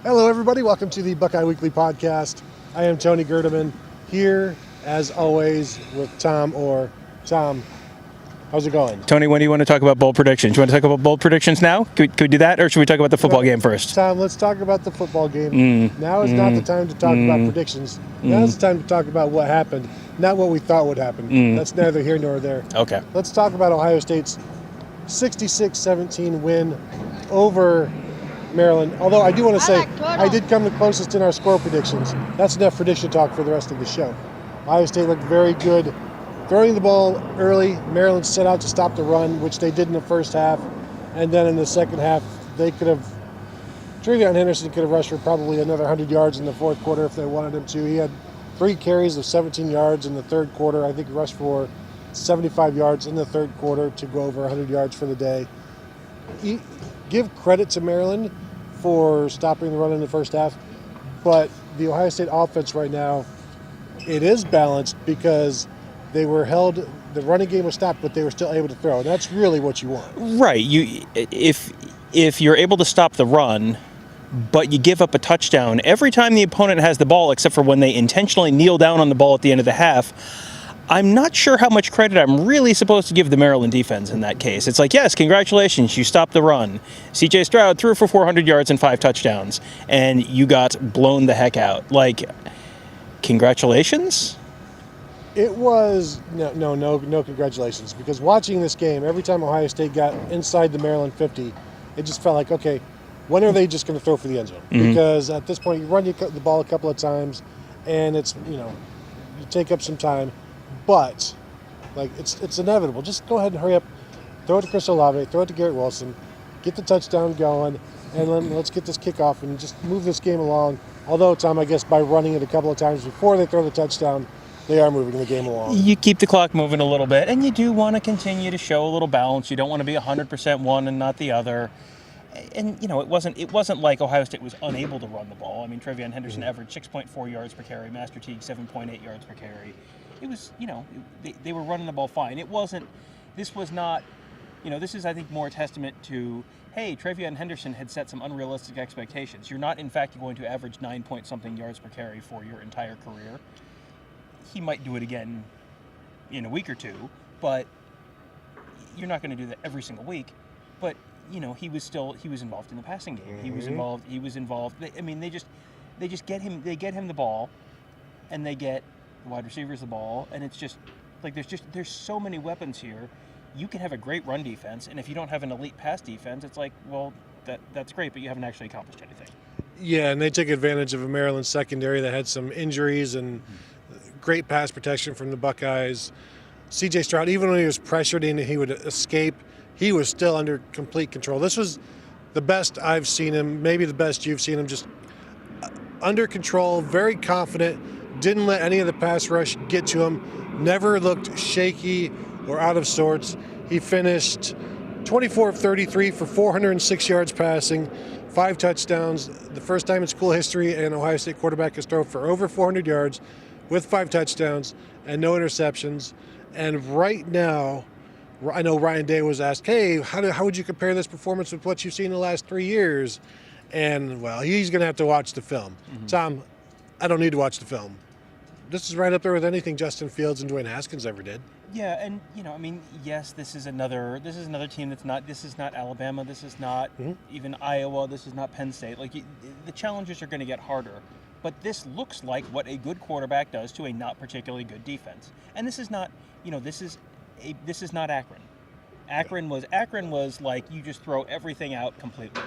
Hello, everybody. Welcome to the Buckeye Weekly podcast. I am Tony Gerdeman, here, as always, with Tom Orr. Tom, how's it going? Tony, when do you want to talk about bold predictions? Do you want to talk about bold predictions now? Could we do that, or should we talk about the football game first? Tom, let's talk about the football game. Now is not the time to talk about predictions. Now is the time to talk about what happened, not what we thought would happen. That's neither here nor there. Okay. Let's talk about Ohio State's 66-17 win over Maryland. Although I do want to say, I did come the closest in our score predictions. That's enough prediction talk for the rest of the show. Ohio State looked very good throwing the ball early. Maryland set out to stop the run, which they did in the first half. And then in the second half, TreVeyon Henderson could have rushed for probably another 100 yards in the fourth quarter if they wanted him to. He had 3 carries of 17 yards in the third quarter. I think he rushed for 75 yards in the third quarter to go over 100 yards for the day. Give credit to Maryland for stopping the run in the first half, but the Ohio State offense right now, it is balanced because they were held, the running game was stopped, but they were still able to throw, and that's really what you want. Right. If you're able to stop the run, but you give up a touchdown every time the opponent has the ball, except for when they intentionally kneel down on the ball at the end of the half, I'm not sure how much credit I'm really supposed to give the Maryland defense in that case. It's like, yes, congratulations, you stopped the run. C.J. Stroud threw for 400 yards and 5 touchdowns, and you got blown the heck out. Like, congratulations? It was, no congratulations, because watching this game, every time Ohio State got inside the Maryland 50, it just felt like, okay, when are they just going to throw for the end zone? Because at this point, you run the ball a couple of times, and it's, you take up some time. But, it's inevitable. Just go ahead and hurry up. Throw it to Chris Olave. Throw it to Garrett Wilson. Get the touchdown going. And then let's get this kickoff and just move this game along. Although, Tom, I guess by running it a couple of times before they throw the touchdown, they are moving the game along. You keep the clock moving a little bit, and you do want to continue to show a little balance. You don't want to be 100% one and not the other. And, it wasn't like Ohio State was unable to run the ball. I mean, TreVeyon Henderson averaged 6.4 yards per carry. Master Teague, 7.8 yards per carry. It was, they were running the ball fine. This was not, this is, I think, more a testament to, hey, TreVeyon Henderson had set some unrealistic expectations. You're not, in fact, going to average 9-point-something yards per carry for your entire career. He might do it again in a week or two, but you're not going to do that every single week. But, he was involved in the passing game. He was involved. They get him the ball, and they get the wide receivers the ball, and it's just like there's so many weapons here. You can have a great run defense, and if you don't have an elite pass defense, it's like, well, that's great, but you haven't actually accomplished anything. Yeah, and they took advantage of a Maryland secondary that had some injuries and great pass protection from the Buckeyes. C.J. Stroud, even when he was pressured and he would escape, he was still under complete control. This was the best I've seen him, maybe the best you've seen him, just under control, very confident. Didn't let any of the pass rush get to him. Never looked shaky or out of sorts. He finished 24 of 33 for 406 yards passing, 5 touchdowns. The first time in school history an Ohio State quarterback has thrown for over 400 yards with 5 touchdowns and no interceptions. And right now, I know Ryan Day was asked, hey, how would you compare this performance with what you've seen in the last 3 years? And, well, he's going to have to watch the film. Tom, I don't need to watch the film. This is right up there with anything Justin Fields and Dwayne Haskins ever did. Yeah, and yes, this is another team this is not Alabama, this is not even Iowa, this is not Penn State. The challenges are going to get harder, but this looks like what a good quarterback does to a not particularly good defense. And this is not, this is not Akron. Akron was like you just throw everything out completely.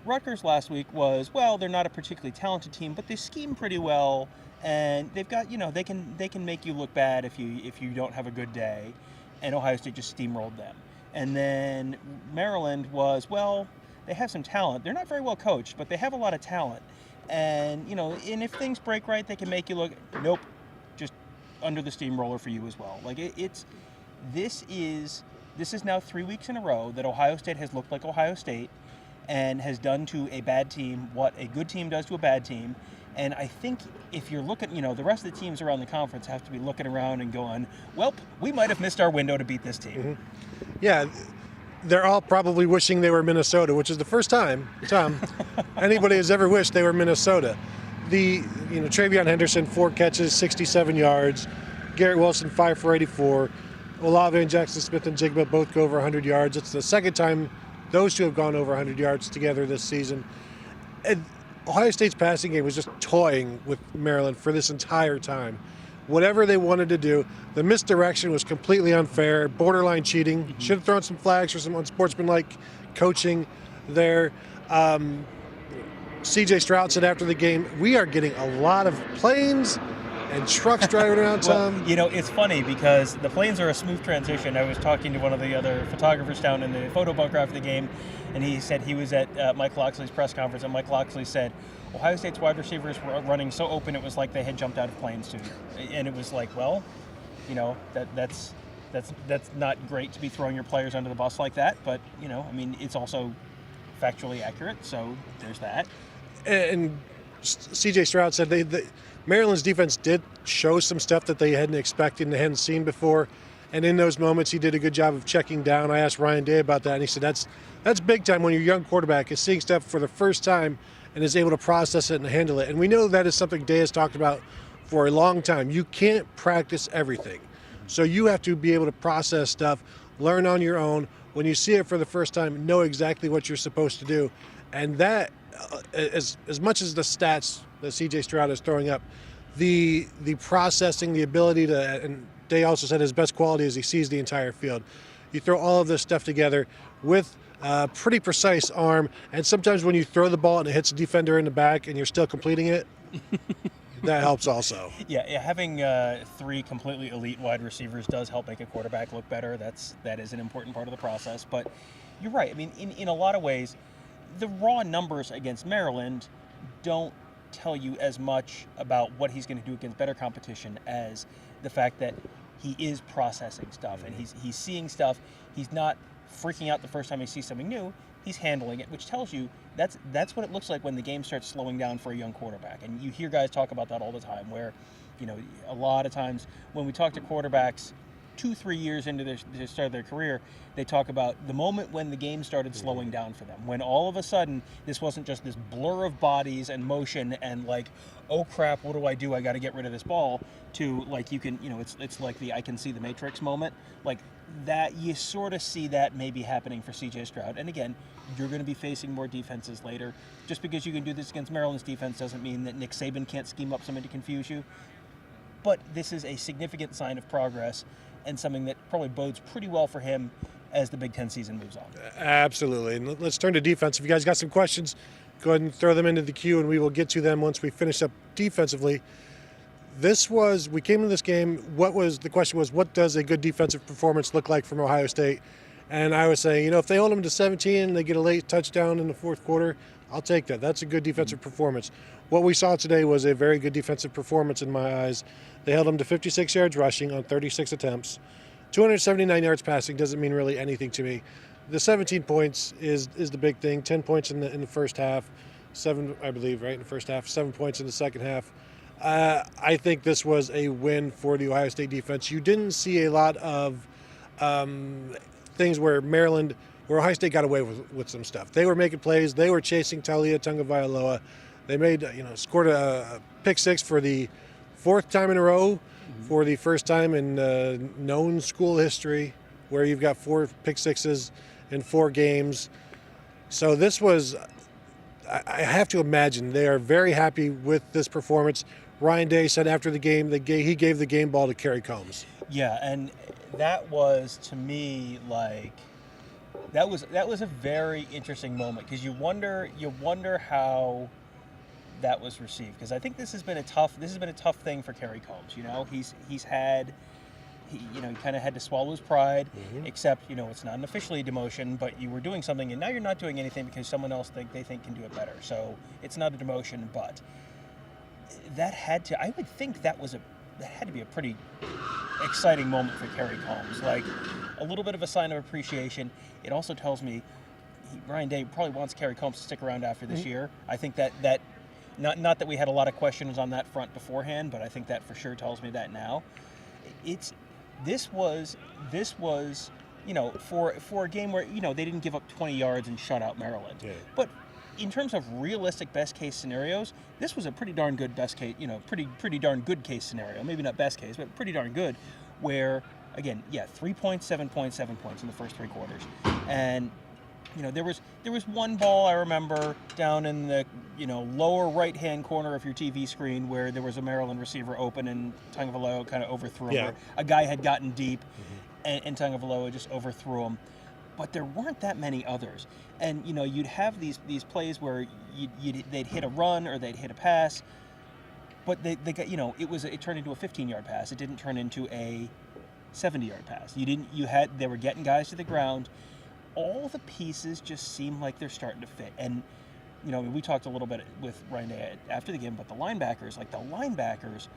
Rutgers last week was, well, they're not a particularly talented team, but they scheme pretty well. And they've got, they can make you look bad if you don't have a good day, and Ohio State just steamrolled them. And then Maryland was, well, they have some talent. They're not very well coached, but they have a lot of talent. And and if things break right, they can make you look. Nope, just under the steamroller for you as well. This is now 3 weeks in a row that Ohio State has looked like Ohio State, and has done to a bad team what a good team does to a bad team. And I think if you're looking, the rest of the teams around the conference have to be looking around and going, well, we might have missed our window to beat this team. Yeah, they're all probably wishing they were Minnesota, which is the first time, Tom, anybody has ever wished they were Minnesota. Travion Henderson, 4 catches, 67 yards. Garrett Wilson, 5 for 84. Olave and Jackson Smith and Jigba both go over 100 yards. It's the second time those two have gone over 100 yards together this season. And Ohio State's passing game was just toying with Maryland for this entire time. Whatever they wanted to do, the misdirection was completely unfair, borderline cheating. Mm-hmm. Should have thrown some flags for some unsportsmanlike coaching there. CJ Stroud said after the game, we are getting a lot of planes and trucks driving around town. Well, it's funny because the planes are a smooth transition. I was talking to one of the other photographers down in the photo bunker after the game, and he said he was at Mike Loxley's press conference, and Mike Loxley said Ohio State's wide receivers were running so open it was like they had jumped out of planes too. And it was like, well, that's not great to be throwing your players under the bus like that, but it's also factually accurate, so there's that. And CJ Stroud said Maryland's defense did show some stuff that they hadn't expected and they hadn't seen before. And in those moments, he did a good job of checking down. I asked Ryan Day about that, and he said that's big time when your young quarterback is seeing stuff for the first time and is able to process it and handle it. And we know that is something Day has talked about for a long time. You can't practice everything. So you have to be able to process stuff, learn on your own. When you see it for the first time, know exactly what you're supposed to do. And that, as much as the stats that CJ Stroud is throwing up, the processing, the ability to, and Day also said his best quality is he sees the entire field. You throw all of this stuff together with a pretty precise arm, and sometimes when you throw the ball and it hits a defender in the back and you're still completing it, that helps also. Yeah, having 3 completely elite wide receivers does help make a quarterback look better. That is an important part of the process. But you're right. I mean, in a lot of ways, the raw numbers against Maryland don't tell you as much about what he's going to do against better competition as the fact that he is processing stuff and he's seeing stuff. He's not freaking out the first time he sees something new. He's handling it, which tells you that's what it looks like when the game starts slowing down for a young quarterback. And you hear guys talk about that all the time, where a lot of times when we talk to quarterbacks 2-3 years into the start of their career, they talk about the moment when the game started slowing down for them, when all of a sudden this wasn't just this blur of bodies and motion and like, oh crap, what do? I got to get rid of this ball, to like you can, it's like the I can see the Matrix moment, like that. You sort of see that maybe happening for CJ Stroud. And again, you're going to be facing more defenses later. Just because you can do this against Maryland's defense doesn't mean that Nick Saban can't scheme up something to confuse you. But this is a significant sign of progress and something that probably bodes pretty well for him as the Big Ten season moves on. Absolutely. And let's turn to defense. If you guys got some questions, go ahead and throw them into the queue, and we will get to them once we finish up defensively. We came into this game, the question was, what does a good defensive performance look like from Ohio State? And I was saying, if they hold them to 17 and they get a late touchdown in the fourth quarter, I'll take that. That's a good defensive performance. What we saw today was a very good defensive performance in my eyes. They held them to 56 yards rushing on 36 attempts. 279 yards passing doesn't mean really anything to me. The 17 points is the big thing. 10 points in the first half, 7, I believe, right, in the first half, 7 points in the second half. I think this was a win for the Ohio State defense. You didn't see a lot of things where Ohio State got away with some stuff. They were making plays. They were chasing Taulia Tagovailoa. They scored a pick 6 for the 4th time in a row, for the first time in known school history, where you've got 4 pick 6s in 4 games. So this was, I have to imagine, they are very happy with this performance. Ryan Day said after the game that he gave the game ball to Kerry Combs. Yeah, and that was, to me, like, that was a very interesting moment, because you wonder how that was received, because I think this has been a tough thing for Kerry Combs. He kind of had to swallow his pride, except it's not an officially demotion, but you were doing something and now you're not doing anything because someone else they think can do it better. So it's not a demotion, but I would think that had to be a pretty exciting moment for Kerry Combs, like a little bit of a sign of appreciation. It also tells me Ryan Day probably wants Kerry Combs to stick around after this year. I think that not that we had a lot of questions on that front beforehand, but I think that for sure tells me that now. This was for a game where they didn't give up 20 yards and shut out Maryland. Yeah. But in terms of realistic best case scenarios, this was a pretty darn good best case, pretty darn good case scenario. Maybe not best case, but pretty darn good. Where again, 3 points, 7 points, 7 points in the first 3 quarters, and there was one ball I remember down in the lower right hand corner of your TV screen where there was a Maryland receiver open and Tagovailoa kind of overthrew him. Yeah. Where a guy had gotten deep, and Tagovailoa just overthrew him. But there weren't that many others, and you'd have these plays where they'd hit a run or they'd hit a pass, but they got it turned into a 15-yard pass. It didn't turn into a 70-yard pass. They were getting guys to the ground. All the pieces just seem like they're starting to fit, and we talked a little bit with Ryan Day after the game, but the linebackers,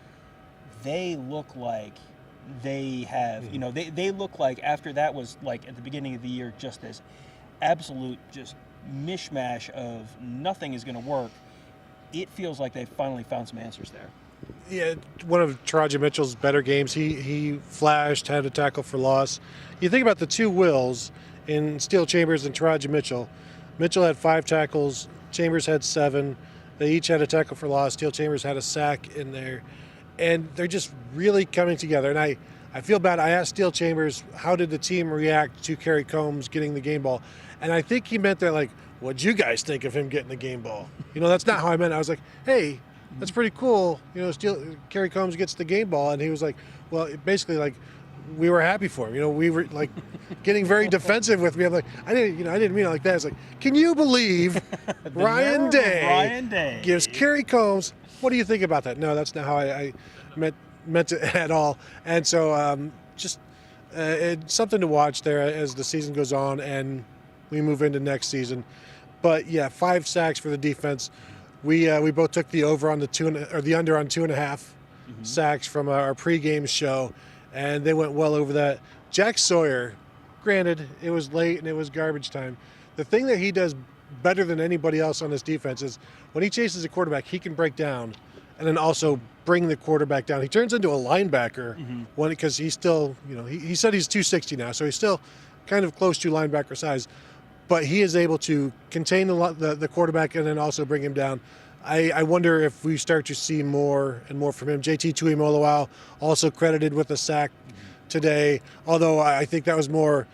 they look like they have, they look like after that was like at the beginning of the year, just this absolute just mishmash of nothing is going to work. It feels like they finally found some answers there. Yeah, one of Taraji Mitchell's better games. He flashed, had a tackle for loss. You think about the two Wills in Steel Chambers and Taraji Mitchell. Mitchell had 5 tackles. Chambers had 7. They each had a tackle for loss. Steel Chambers had a sack in there. And they're just really coming together. And I feel bad. I asked Steel Chambers, how did the team react to Kerry Combs getting the game ball? And I think he meant that, like, what'd you guys think of him getting the game ball? That's not how I meant it. I was like, hey, that's pretty cool. Kerry Combs gets the game ball. And he was like, well, basically, like, we were happy for him. We were, like, getting very defensive with me. I'm like, I didn't mean it like that. It's like, can you believe Ryan Day gives Kerry Combs? What do you think about that? No, that's not how I meant it at all. And so it's something to watch there as the season goes on and we move into next season. But 5 sacks for the defense. We both took the over on the under on 2.5 sacks from our pregame show, and they went well over that. Jack Sawyer, granted it was late and it was garbage time. The thing that he does better than anybody else on this defense is when he chases a quarterback, he can break down and then also bring the quarterback down. He turns into a linebacker because he's still, he said he's 260 now, so he's still kind of close to linebacker size. But he is able to contain the quarterback and then also bring him down. I wonder if we start to see more and more from him. JT Tuimoloau also credited with a sack today, although I think that was more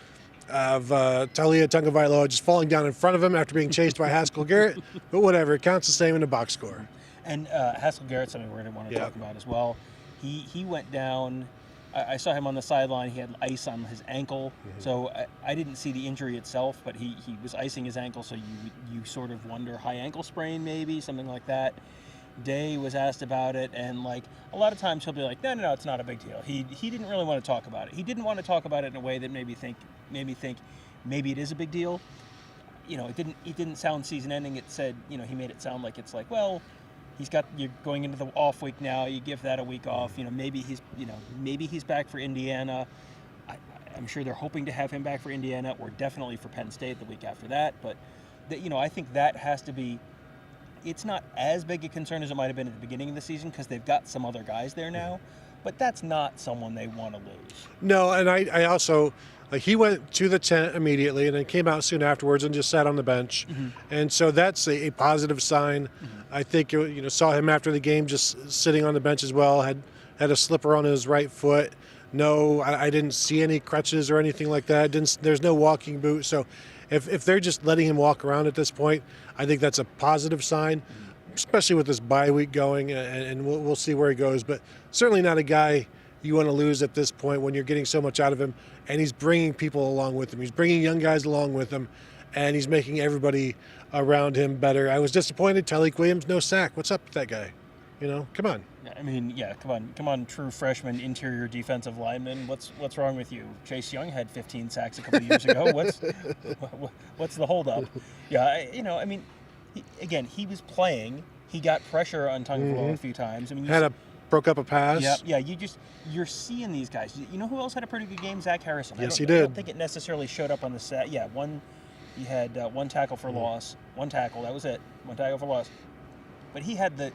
of Talia Tagovailoa just falling down in front of him after being chased by Haskell Garrett. But whatever, it counts the same in the box score. And Haskell Garrett's something we're going to want to talk about as well. He went down. I saw him on the sideline. He had ice on his ankle, so I didn't see the injury itself, but he was icing his ankle, so you sort of wonder high ankle sprain maybe, something like that. Day was asked about it, and like a lot of times he'll be like, no, it's not a big deal. He didn't really want to talk about it. He didn't want to talk about it in a way that made me think maybe it is a big deal. It didn't sound season ending. It said, he made it sound like it's like, well, you're going into the off week now. You give that a week off. Maybe he's back for Indiana. I'm sure they're hoping to have him back for Indiana, or definitely for Penn State the week after that. But I think that has to be. It's not as big a concern as it might have been at the beginning of the season because they've got some other guys there now. But that's not someone they want to lose. No, and I also. He went to the tent immediately and then came out soon afterwards and just sat on the bench. And so that's a positive sign. I think, saw him after the game just sitting on the bench as well, had a slipper on his right foot. No, I didn't see any crutches or anything like that. There's no walking boot. So if they're just letting him walk around at this point, I think that's a positive sign, especially with this bye week going, and we'll see where he goes. But certainly not a guy you want to lose at this point when you're getting so much out of him, and he's bringing people along with him. He's bringing young guys along with him, and he's making everybody around him better. I was disappointed. Tyleik Williams, no sack. What's up with that guy? Come on. I mean, come on, true freshman interior defensive lineman. What's wrong with you? Chase Young had 15 sacks a couple of years ago. What's the holdup? He was playing. He got pressure on Tagovailoa a few times. Broke up a pass. Yeah. You're seeing these guys. You know who else had a pretty good game? Zach Harrison. Yes, he did. I don't think it necessarily showed up on the set. Yeah, he had one tackle for loss. One tackle. That was it. One tackle for loss. But he had the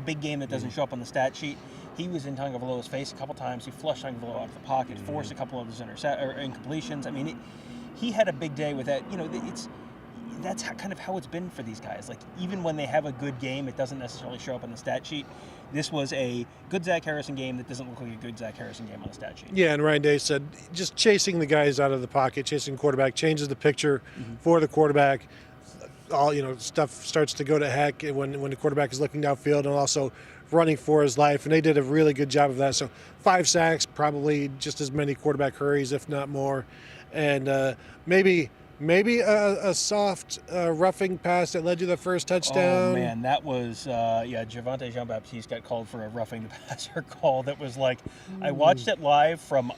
big game that doesn't show up on the stat sheet. He was in Tagovailoa's face a couple times. He flushed Tagovailoa out of the pocket, forced a couple of his incompletions. I mean, he had a big day with that. That's kind of how it's been for these guys. Like, even when they have a good game, it doesn't necessarily show up on the stat sheet. This was a good Zach Harrison game that doesn't look like a good Zach Harrison game on the stat sheet. Yeah, and Ryan Day said just chasing the guys out of the pocket, chasing quarterback, changes the picture for the quarterback. All stuff starts to go to heck when the quarterback is looking downfield and also running for his life, and they did a really good job of that. So 5 sacks, probably just as many quarterback hurries, if not more, and maybe a soft roughing pass that led to the first touchdown. Oh man, that was Javonte Jean-Baptiste got called for a roughing the passer call that was like, I watched it live from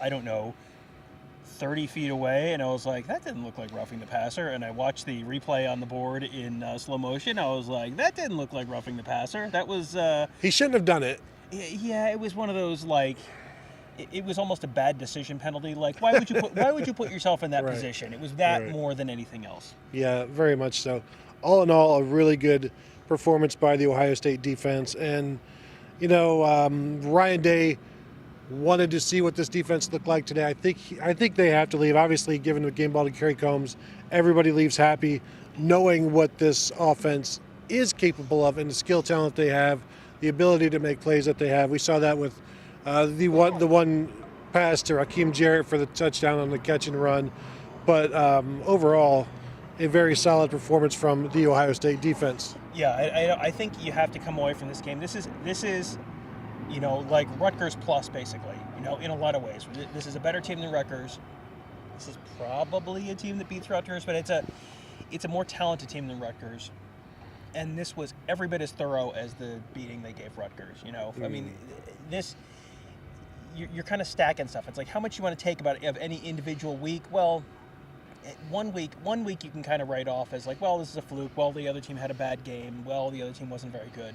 30 feet away, and I was like, that didn't look like roughing the passer. And I watched the replay on the board in slow motion. I was like, that didn't look like roughing the passer. That was he shouldn't have done it. Yeah, it was one of those, like, it was almost a bad decision penalty. Like, why would you put yourself in that position? It was that more than anything else. Yeah, very much so. All in all, a really good performance by the Ohio State defense. And Ryan Day wanted to see what this defense looked like today. I think they have to leave. Obviously, given the game ball to Kerry Combs, everybody leaves happy, knowing what this offense is capable of and the skill talent they have, the ability to make plays that they have. We saw that with the one pass to Raheem Jarrett for the touchdown on the catch and run. But overall, a very solid performance from the Ohio State defense. Yeah, I think you have to come away from this game. This is like Rutgers plus, basically, in a lot of ways. This is a better team than Rutgers. This is probably a team that beats Rutgers, but it's a more talented team than Rutgers. And this was every bit as thorough as the beating they gave Rutgers, I mean, you're kind of stacking stuff. It's like, how much you want to take of any individual week? Well, one week you can kind of write off as like, well, this is a fluke. Well, the other team had a bad game. Well, the other team wasn't very good.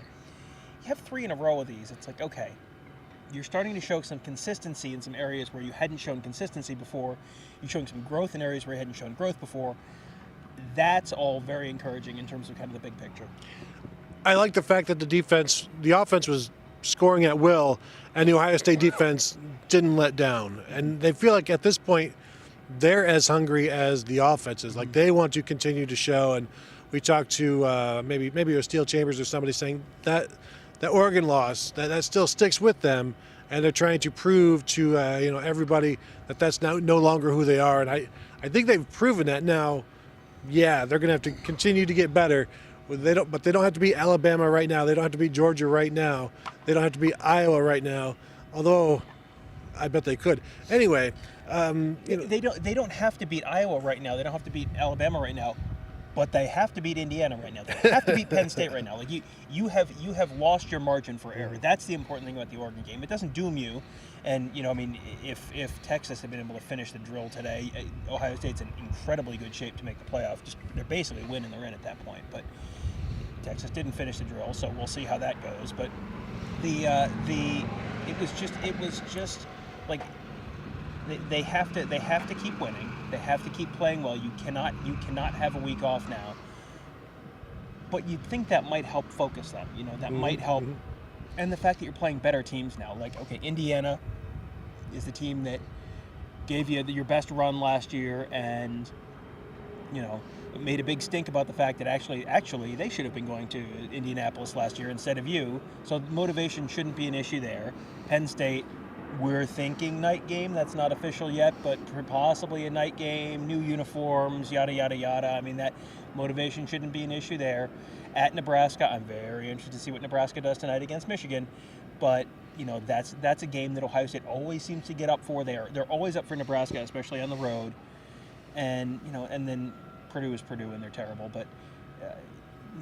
You have 3 in a row of these. It's like, okay, you're starting to show some consistency in some areas where you hadn't shown consistency before. You're showing some growth in areas where you hadn't shown growth before. That's all very encouraging in terms of kind of the big picture. I like the fact that the offense was scoring at will, and the Ohio State defense didn't let down. And they feel like at this point, they're as hungry as the offense is. Like, they want to continue to show. And we talked to maybe it was Steel Chambers or somebody saying that Oregon loss, that still sticks with them, and they're trying to prove to everybody that that's now no longer who they are. And I think they've proven that now. Yeah, they're going to have to continue to get better. But they don't have to beat Alabama right now. They don't have to beat Georgia right now. They don't have to beat Iowa right now. Although, I bet they could. Anyway, they don't have to beat Iowa right now. They don't have to beat Alabama right now. But they have to beat Indiana right now. They have to beat Penn State right now. Like, you have lost your margin for error. That's the important thing about the Oregon game. It doesn't doom you. And if Texas had been able to finish the drill today, Ohio State's in incredibly good shape to make the playoff. They're basically winning. They're in at that point. But Texas didn't finish the drill, so we'll see how that goes. But it was just like they have to keep winning. They have to keep playing well. You cannot have a week off now. But you'd think that might help focus them. That might help. And the fact that you're playing better teams now, like, okay, Indiana is the team that gave you your best run last year, and made a big stink about the fact that actually they should have been going to Indianapolis last year instead of you. So motivation shouldn't be an issue there. Penn State, we're thinking night game. That's not official yet, but possibly a night game, new uniforms, yada, yada, yada. I mean, that motivation shouldn't be an issue there. At Nebraska, I'm very interested to see what Nebraska does tonight against Michigan. But, that's a game that Ohio State always seems to get up for. They're always up for Nebraska, especially on the road. And, and then Purdue is Purdue, and they're terrible. But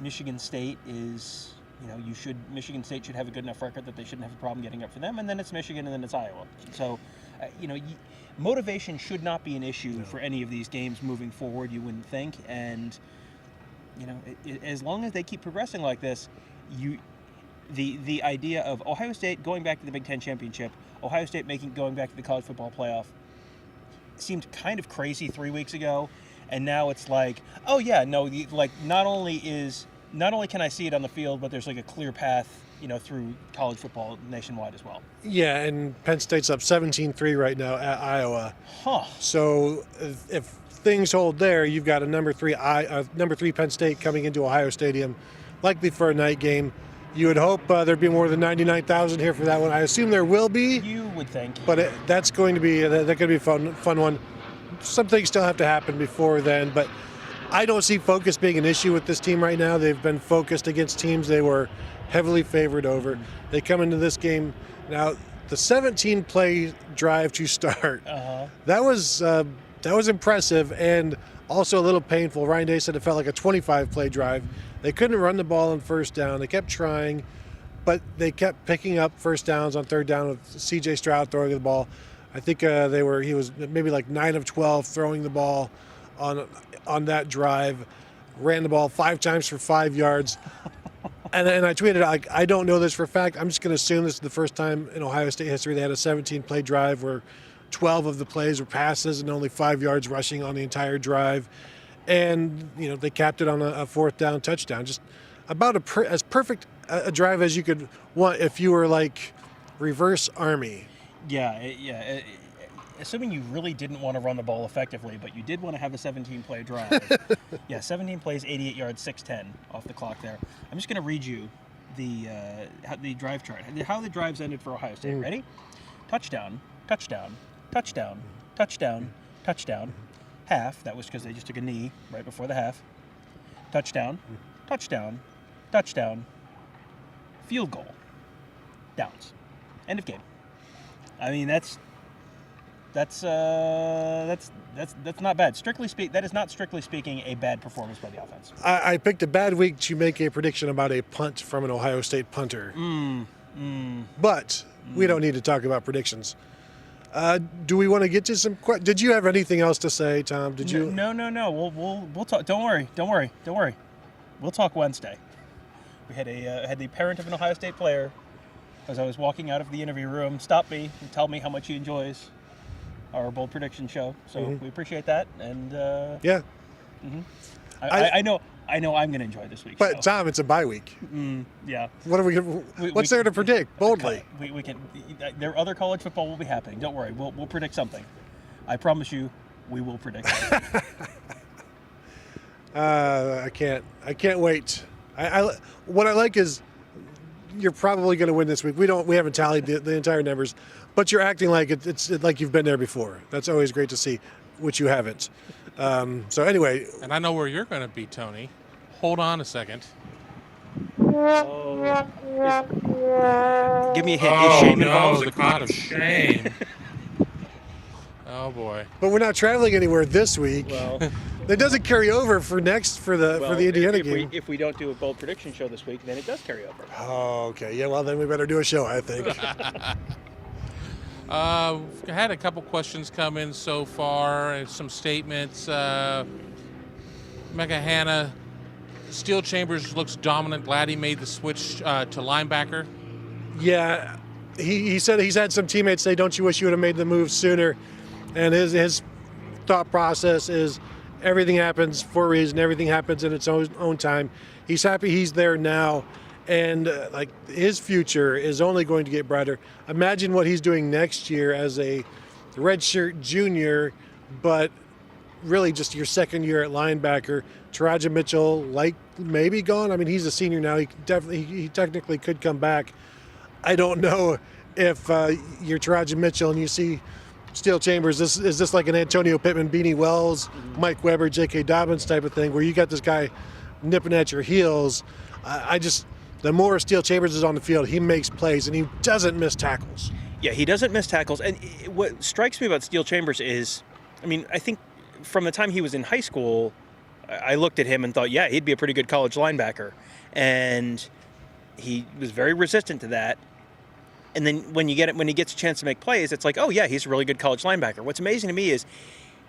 Michigan State is... Michigan State should have a good enough record that they shouldn't have a problem getting up for them, and then it's Michigan, and then it's Iowa. So, motivation should not be an issue for any of these games moving forward, you wouldn't think. And, as long as they keep progressing like this, the idea of Ohio State going back to the Big Ten championship, Ohio State going back to the college football playoff, seemed kind of crazy 3 weeks ago, and now it's like, oh yeah, no, not only can I see it on the field, but there's like a clear path through college football nationwide as well. Yeah, and Penn State's up 17-3 right now at Iowa. Huh. So if things hold there, you've got a number three Penn State coming into Ohio Stadium, likely for a night game. You would hope there'd be more than 99,000 here for that one. I assume there will be. You would think. But that's going to be a fun one. Some things still have to happen before then, but I don't see focus being an issue with this team right now. They've been focused against teams they were heavily favored over. They come into this game now. The 17-play drive to start. That was impressive and also a little painful. Ryan Day said it felt like a 25-play drive. They couldn't run the ball on first down. They kept trying, but they kept picking up first downs on third down with C.J. Stroud throwing the ball. I think he was maybe like 9 of 12 throwing the ball on that drive. Ran the ball 5 times for 5 yards. And then I tweeted, I don't know this for a fact. I'm just going to assume this is the first time in Ohio State history they had a 17-play drive where 12 of the plays were passes and only 5 yards rushing on the entire drive. And, they capped it on a fourth down touchdown. Just about as perfect a drive as you could want if you were like reverse Army. Yeah. Assuming you really didn't want to run the ball effectively, but you did want to have a 17-play drive. Yeah, 17 plays, 88 yards, 6:10 off the clock there. I'm just going to read you the drive chart, how the drives ended for Ohio State. Ready? Touchdown, touchdown, touchdown, touchdown, touchdown. Half. That was because they just took a knee right before the half. Touchdown, touchdown, touchdown. Field goal. Downs. End of game. I mean, that's not bad. That is not strictly speaking a bad performance by the offense. I picked a bad week to make a prediction about a punt from an Ohio State punter. But we don't need to talk about predictions. Do we want to get to some questions? Did you have anything else to say, Tom? Did you? No. We'll talk. Don't worry. We'll talk Wednesday. We had the parent of an Ohio State player, as I was walking out of the interview room, stop me and tell me how much he enjoys our bold prediction show. So we appreciate that. And yeah, I know I'm going to enjoy this week. But Tom, it's a bye week. Yeah. What are what's there to predict boldly? We can. There other college football will be happening. Don't worry. We'll predict something. I promise you, we will predict something. I can't wait. What I like is you're probably going to win this week. We haven't tallied the entire numbers, but you're acting like it's like you've been there before. That's always great to see, which you haven't. So anyway. And I know where you're going to be, Tony. Hold on a second. Give me a hint. Is shame involved? The cloud of shame. Oh boy. But we're not traveling anywhere this week. Well, that doesn't carry over for the Indiana game. If we don't do a bold prediction show this week, then it does carry over. Oh, okay. Yeah, well, then we better do a show, I think. We've had a couple questions come in so far, and some statements. Mecca Hanna, Steel Chambers looks dominant. Glad he made the switch to linebacker. Yeah, he said he's had some teammates say, "Don't you wish you would have made the move sooner?" And his thought process is everything happens for a reason. Everything happens in its own time. He's happy he's there now, and his future is only going to get brighter. Imagine what he's doing next year as a redshirt junior, but really just your second year at linebacker. Taraja Mitchell, maybe gone. I mean, he's a senior now. He technically could come back. I don't know if you're Taraja Mitchell and you see Steel Chambers. Is this like an Antonio Pittman, Beanie Wells, Mike Weber, J.K. Dobbins type of thing, where you got this guy nipping at your heels? The more Steel Chambers is on the field, he makes plays and he doesn't miss tackles. Yeah, he doesn't miss tackles. And what strikes me about Steel Chambers is, I think from the time he was in high school, I looked at him and thought, yeah, he'd be a pretty good college linebacker. And he was very resistant to that. And then when he gets a chance to make plays, it's like, oh yeah, he's a really good college linebacker. What's amazing to me is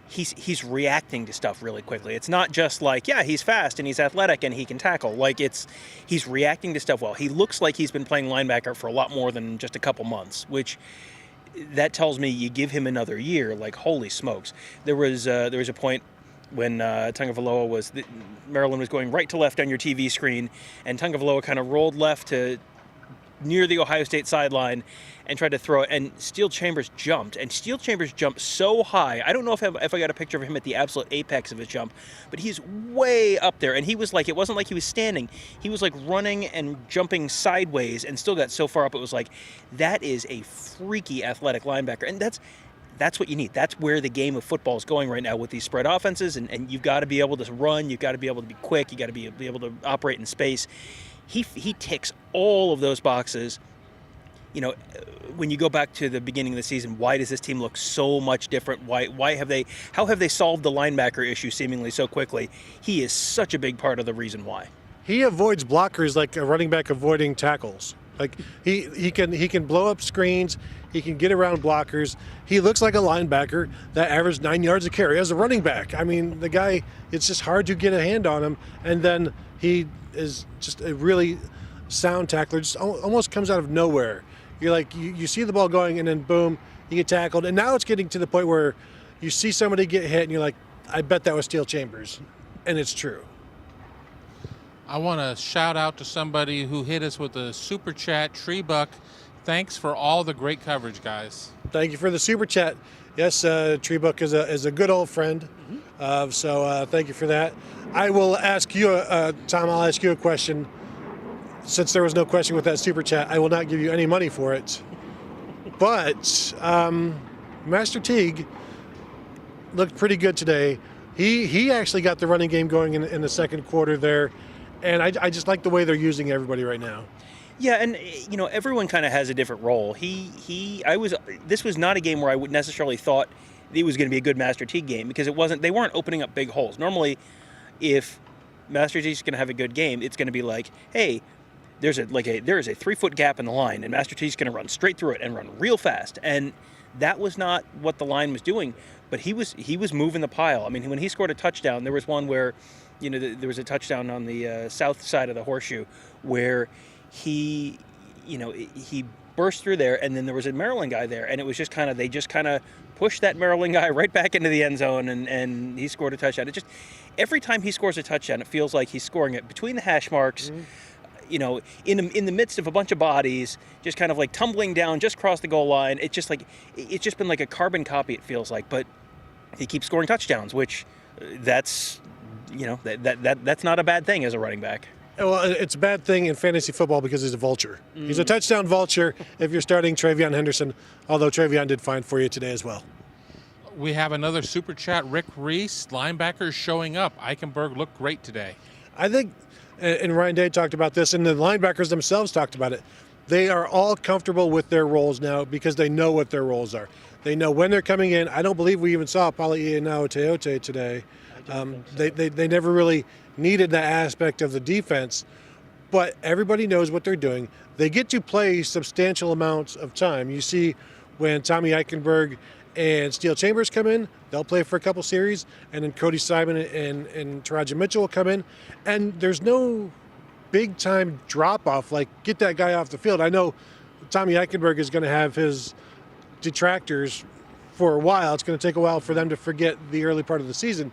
he's reacting to stuff really quickly. It's not just like, yeah, he's fast and he's athletic and he can tackle. He's reacting to stuff well. He looks like he's been playing linebacker for a lot more than just a couple months, which that tells me you give him another year, like holy smokes. There was a point when Tagovailoa Maryland was going right to left on your TV screen, and Tagovailoa kind of rolled left to near the Ohio State sideline and tried to throw it, and Steel Chambers jumped, and Steel Chambers jumped so high. I don't know if I got a picture of him at the absolute apex of his jump, but he's way up there, and he was like, it wasn't like he was standing. He was like running and jumping sideways and still got so far up. It was like, that is a freaky athletic linebacker, and that's what you need. That's where the game of football is going right now with these spread offenses, and you've got to be able to run, you've got to be able to be quick, you got to be able to operate in space. He ticks all of those boxes. You know, when you go back to the beginning of the season, why does this team look so much different? How have they solved the linebacker issue seemingly so quickly? He is such a big part of the reason why. He avoids blockers like a running back avoiding tackles. Like he can blow up screens, he can get around blockers. He looks like a linebacker that averaged 9 yards a carry as a running back. I mean, the guy, it's just hard to get a hand on him, and then he is just a really sound tackler, just almost comes out of nowhere. You're like, you see the ball going, and then boom, you get tackled. And now it's getting to the point where you see somebody get hit, and you're like, I bet that was Steel Chambers. And it's true. I want to shout out to somebody who hit us with a super chat, Tree Buck. Thanks for all the great coverage, guys. Thank you for the super chat. Yes, Tree Buck is a good old friend. So thank you for that. I will ask you, Tom, I'll ask you a question. Since there was no question with that super chat, I will not give you any money for it. But Master Teague looked pretty good today. He actually got the running game going in the second quarter there, and I just like the way they're using everybody right now. Yeah, and you know, everyone kind of has a different role. This was not a game where I would necessarily thought it was going to be a good Master Teague game, because they weren't opening up big holes. Normally, if Master Teague's going to have a good game, it's going to be like, hey, there is a 3-foot gap in the line, and Master Teague's going to run straight through it and run real fast. And that was not what the line was doing, but he was moving the pile. I mean, when he scored a touchdown, there was one where, you know, there was a touchdown on the south side of the horseshoe where he burst through there, and then there was a Maryland guy there, and it was just they pushed that Maryland guy right back into the end zone, and he scored a touchdown. It just, every time he scores a touchdown, it feels like he's scoring it between the hash marks. Mm-hmm. You know, in the midst of a bunch of bodies, just kind of like tumbling down just across the goal line. It's just been like a carbon copy, it feels like. But he keeps scoring touchdowns, which that's not a bad thing as a running back. Well, it's a bad thing in fantasy football because he's a vulture. Mm. He's a touchdown vulture if you're starting Travion Henderson, although Travion did fine for you today as well. We have another super chat. Rick Reese, linebackers showing up. Eichenberg looked great today. I think, and Ryan Day talked about this, and the linebackers themselves talked about it. They are all comfortable with their roles now because they know what their roles are. They know when they're coming in. I don't believe we even saw Pala'i Teote today. They never really needed that aspect of the defense, but everybody knows what they're doing. They get to play substantial amounts of time. You see when Tommy Eichenberg and Steel Chambers come in, they'll play for a couple series, and then Cody Simon and Taraji Mitchell will come in, and there's no big-time drop-off, like get that guy off the field. I know Tommy Eichenberg is going to have his detractors for a while. It's going to take a while for them to forget the early part of the season,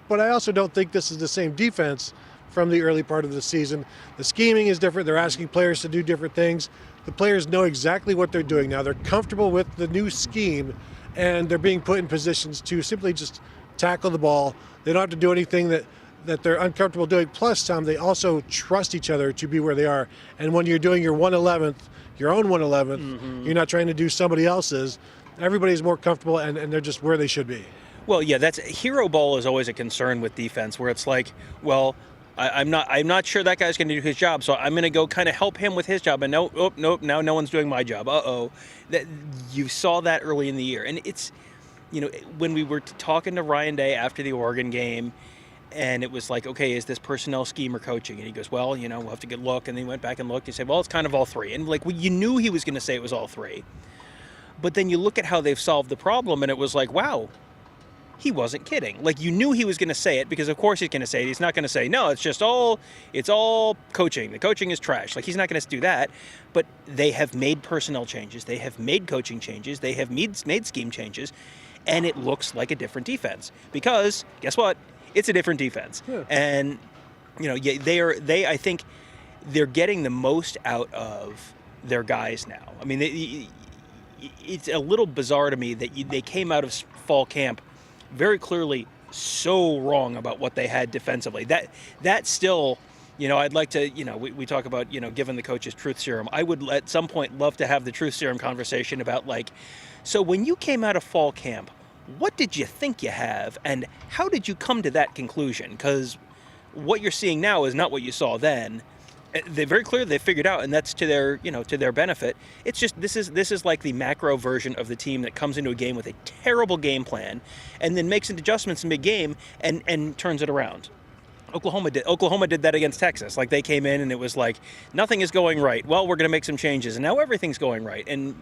but I also don't think this is the same defense from the early part of the season. The scheming is different. They're asking players to do different things. The players know exactly what they're doing now. They're comfortable with the new scheme, and they're being put in positions to simply just tackle the ball. They don't have to do anything that they're uncomfortable doing. Plus, Tom, they also trust each other to be where they are. And when you're doing your 111th, your own 111th, mm-hmm. You're not trying to do somebody else's. Everybody's more comfortable, and they're just where they should be. Well, yeah, that's hero ball is always a concern with defense, where it's like, well, I'm not sure that guy's going to do his job, so I'm going to go kind of help him with his job. And nope, now no one's doing my job. That you saw that early in the year, and it's, you know, when we were talking to Ryan Day after the Oregon game, and it was like, okay, is this personnel, scheme, or coaching? And he goes, well, you know, we'll have to get a look. And then he went back and looked. He said, well, it's kind of all three. And like, you knew he was going to say it was all three, but then you look at how they've solved the problem, and it was like, wow. He wasn't kidding. Like, you knew he was going to say it, because of course he's going to say it. He's not going to say, no, it's all coaching. The coaching is trash. Like, he's not going to do that. But they have made personnel changes. They have made coaching changes. They have made scheme changes. And it looks like a different defense, because guess what? It's a different defense. Yeah. And, you know, I think they're getting the most out of their guys now. I mean, it's a little bizarre to me that they came out of fall camp very clearly so wrong about what they had defensively. That still, I'd like to, we talk about, giving the coaches truth serum. I would at some point love to have the truth serum conversation about, like, so when you came out of fall camp, what did you think you have, and how did you come to that conclusion? Because what you're seeing now is not what you saw then. They very clearly they figured out, and that's to their benefit. It's just this is like the macro version of the team that comes into a game with a terrible game plan, and then makes adjustments mid-game and turns it around. Oklahoma did that against Texas. Like, they came in and it was like, nothing is going right. Well, we're going to make some changes, and now everything's going right. And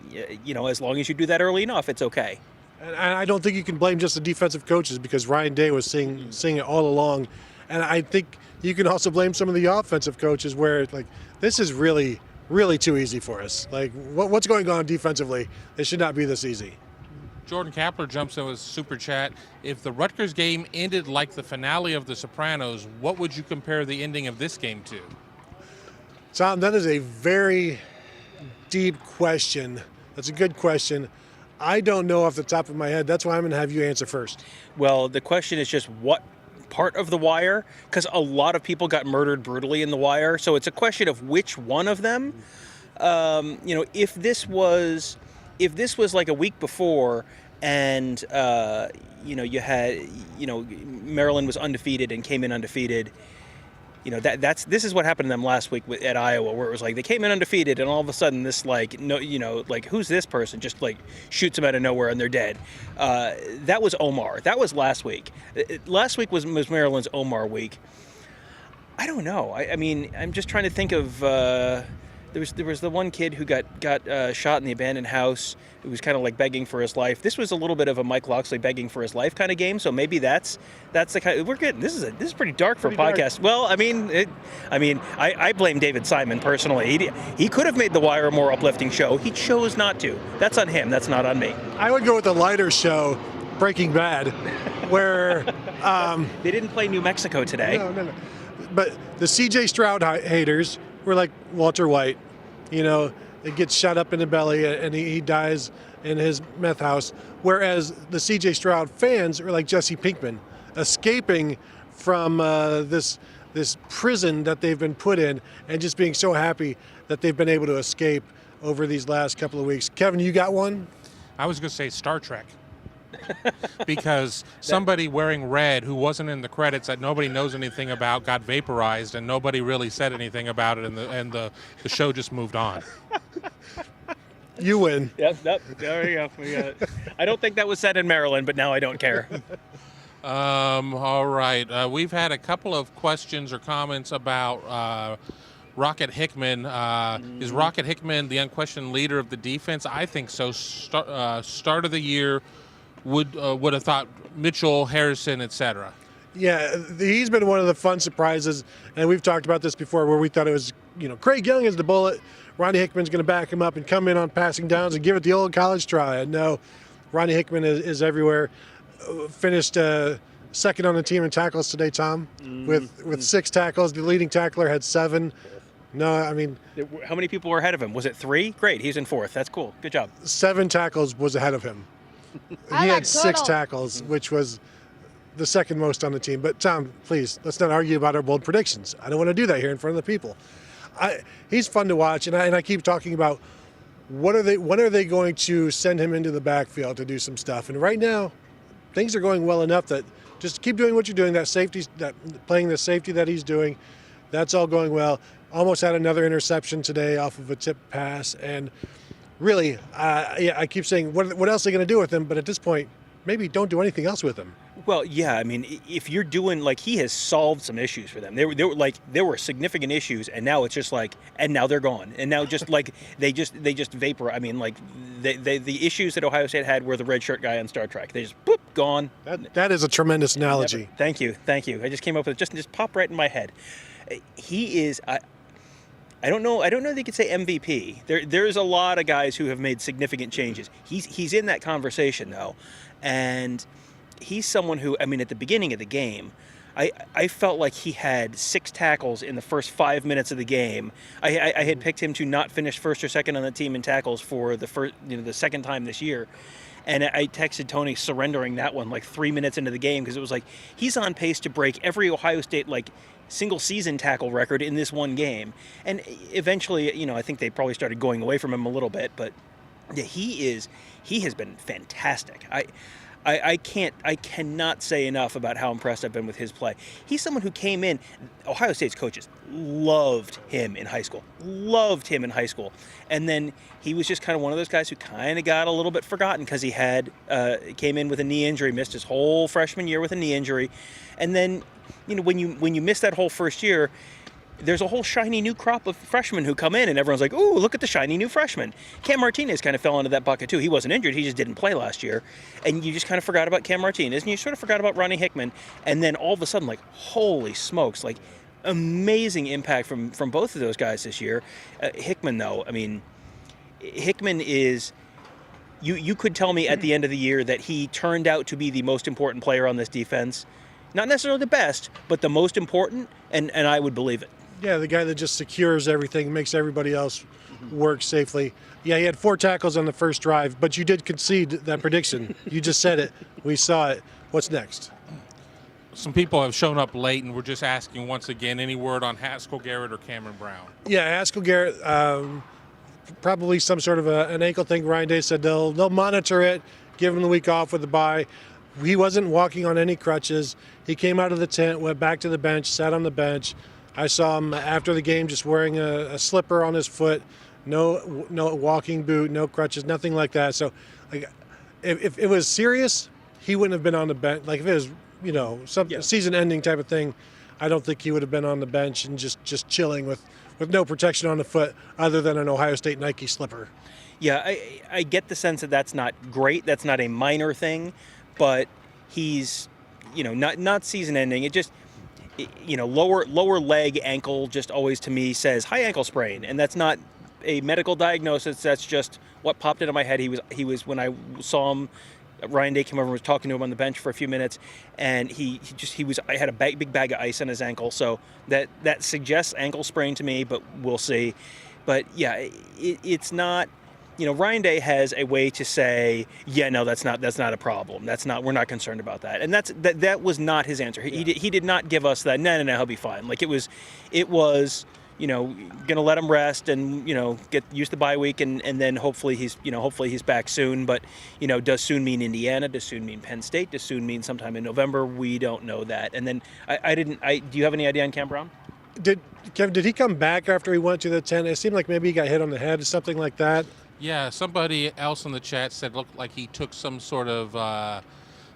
as long as you do that early enough, it's okay. And I don't think you can blame just the defensive coaches, because Ryan Day was seeing it all along. And I think you can also blame some of the offensive coaches, where, like, this is really, really too easy for us. Like, what's going on defensively? It should not be this easy. Jordan Kapler jumps in with super chat. If the Rutgers game ended like the finale of The Sopranos, what would you compare the ending of this game to? Tom, that is a very deep question. That's a good question. I don't know off the top of my head. That's why I'm going to have you answer first. Well, the question is just what part of The Wire, because a lot of people got murdered brutally in The Wire. So it's a question of which one of them. If this was like a week before, and you had Maryland was undefeated and came in undefeated. This is what happened to them last week at Iowa, where it was like they came in undefeated, and all of a sudden this who's this person, just like shoots them out of nowhere and they're dead. That was Omar. That was last week. Last week was Maryland's Omar week. I don't know. I mean, I'm just trying to think of. There was the one kid who got shot in the abandoned house, who was kind of like begging for his life. This was a little bit of a Mike Loxley begging for his life kind of game. So maybe that's the kind. We're getting this is pretty dark for a podcast. Well, I blame David Simon personally. He could have made The Wire a more uplifting show. He chose not to. That's on him. That's not on me. I would go with the lighter show, Breaking Bad, where they didn't play New Mexico today. No. But the C.J. Stroud haters were like Walter White. It gets shot up in the belly and he dies in his meth house. Whereas the C.J. Stroud fans are like Jesse Pinkman, escaping from this prison that they've been put in, and just being so happy that they've been able to escape over these last couple of weeks. Kevin, you got one? I was going to say Star Trek. Because somebody wearing red who wasn't in the credits that nobody knows anything about got vaporized, and nobody really said anything about it, and the show just moved on. You win. Yep. There you go. We got it. I don't think that was said in Maryland, but now I don't care. All right. We've had a couple of questions or comments about Rocket Hickman. Is Rocket Hickman the unquestioned leader of the defense? I think so. Start of the year. Would have thought Mitchell, Harrison, etc. Yeah, he's been one of the fun surprises, and we've talked about this before, where we thought it was, Craig Young is the bullet. Ronnie Hickman's going to back him up and come in on passing downs and give it the old college try. And no, Ronnie Hickman is everywhere. Finished second on the team in tackles today, Tom, with 6 tackles. The leading tackler had 7. No, I mean, how many people were ahead of him? Was it 3? Great, he's in 4th. That's cool. Good job. 7 tackles was ahead of him. He had 6 tackles, which was the second most on the team. But Tom, please, let's not argue about our bold predictions. I don't want to do that here in front of the people. He's fun to watch, and I keep talking about when are they going to send him into the backfield to do some stuff. And right now, things are going well enough that just keep doing what you're doing. Playing the safety that he's doing, that's all going well. Almost had another interception today off of a tip pass, and really, I keep saying, what else are they going to do with him? But at this point, maybe don't do anything else with him. Well, yeah, I mean, if you're doing, like, he has solved some issues for them. There were significant issues, and now it's just like, and now they're gone. And now just like they just vapor. I mean, like the issues that Ohio State had were the red shirt guy on Star Trek. They just boop, gone. That is a tremendous analogy. Thank you. I just came up with it. Just popped right in my head. He is. I don't know if you could say MVP. There's a lot of guys who have made significant changes. He's in that conversation, though. And he's someone who, I mean, at the beginning of the game, I felt like he had 6 tackles in the first 5 minutes of the game. I had picked him to not finish first or second on the team in tackles for the second time this year. And I texted Tony surrendering that one like 3 minutes into the game, because it was like he's on pace to break every Ohio State single season tackle record in this one game. And eventually, I think they probably started going away from him a little bit, but yeah, he has been fantastic. I cannot say enough about how impressed I've been with his play. He's someone who came in, Ohio State's coaches loved him in high school. And then he was just kind of one of those guys who kind of got a little bit forgotten, because he came in with a knee injury, missed his whole freshman year with a knee injury. And then, when you miss that whole first year, there's a whole shiny new crop of freshmen who come in, and everyone's like, ooh, look at the shiny new freshman. Cam Martinez kind of fell into that bucket too. He wasn't injured, he just didn't play last year. And you just kind of forgot about Cam Martinez, and you sort of forgot about Ronnie Hickman. And then all of a sudden, holy smokes, amazing impact from both of those guys this year. Hickman, though, Hickman is... You could tell me at the end of the year that he turned out to be the most important player on this defense. Not necessarily the best, but the most important, and I would believe it. Yeah, the guy that just secures everything, makes everybody else work safely. Yeah, he had 4 tackles on the first drive, but you did concede that prediction. You just said it. We saw it. What's next? Some people have shown up late, and we're just asking once again, any word on Haskell Garrett or Cameron Brown? Yeah, Haskell Garrett, probably some sort of an ankle thing. Ryan Day said they'll monitor it, give him the week off with the bye. He wasn't walking on any crutches. He came out of the tent, went back to the bench, sat on the bench. I saw him after the game just wearing a slipper on his foot, no walking boot, no crutches, nothing like that. So, if it was serious, he wouldn't have been on the bench. If it was, some season-ending type of thing, I don't think he would have been on the bench and just chilling with no protection on the foot other than an Ohio State Nike slipper. Yeah, I get the sense that that's not great. That's not a minor thing, but he's, not season-ending. It just... lower leg ankle just always to me says high ankle sprain, and that's not a medical diagnosis. That's just what popped into my head. He was when I saw him. Ryan Day came over and was talking to him on the bench for a few minutes, and I had a big bag of ice on his ankle, so that suggests ankle sprain to me, but we'll see. But yeah, it's not. Ryan Day has a way to say, yeah, no, that's not a problem. We're not concerned about that. And that was not his answer. He did not give us that, no, he'll be fine. It was, going to let him rest and, get used to the bye week, and then hopefully he's back soon. But, does soon mean Indiana? Does soon mean Penn State? Does soon mean sometime in November? We don't know that. And then do you have any idea on Cam Brown? Kevin, did he come back after he went to the tent? It seemed like maybe he got hit on the head or something like that. Yeah, somebody else in the chat said looked like he took some sort of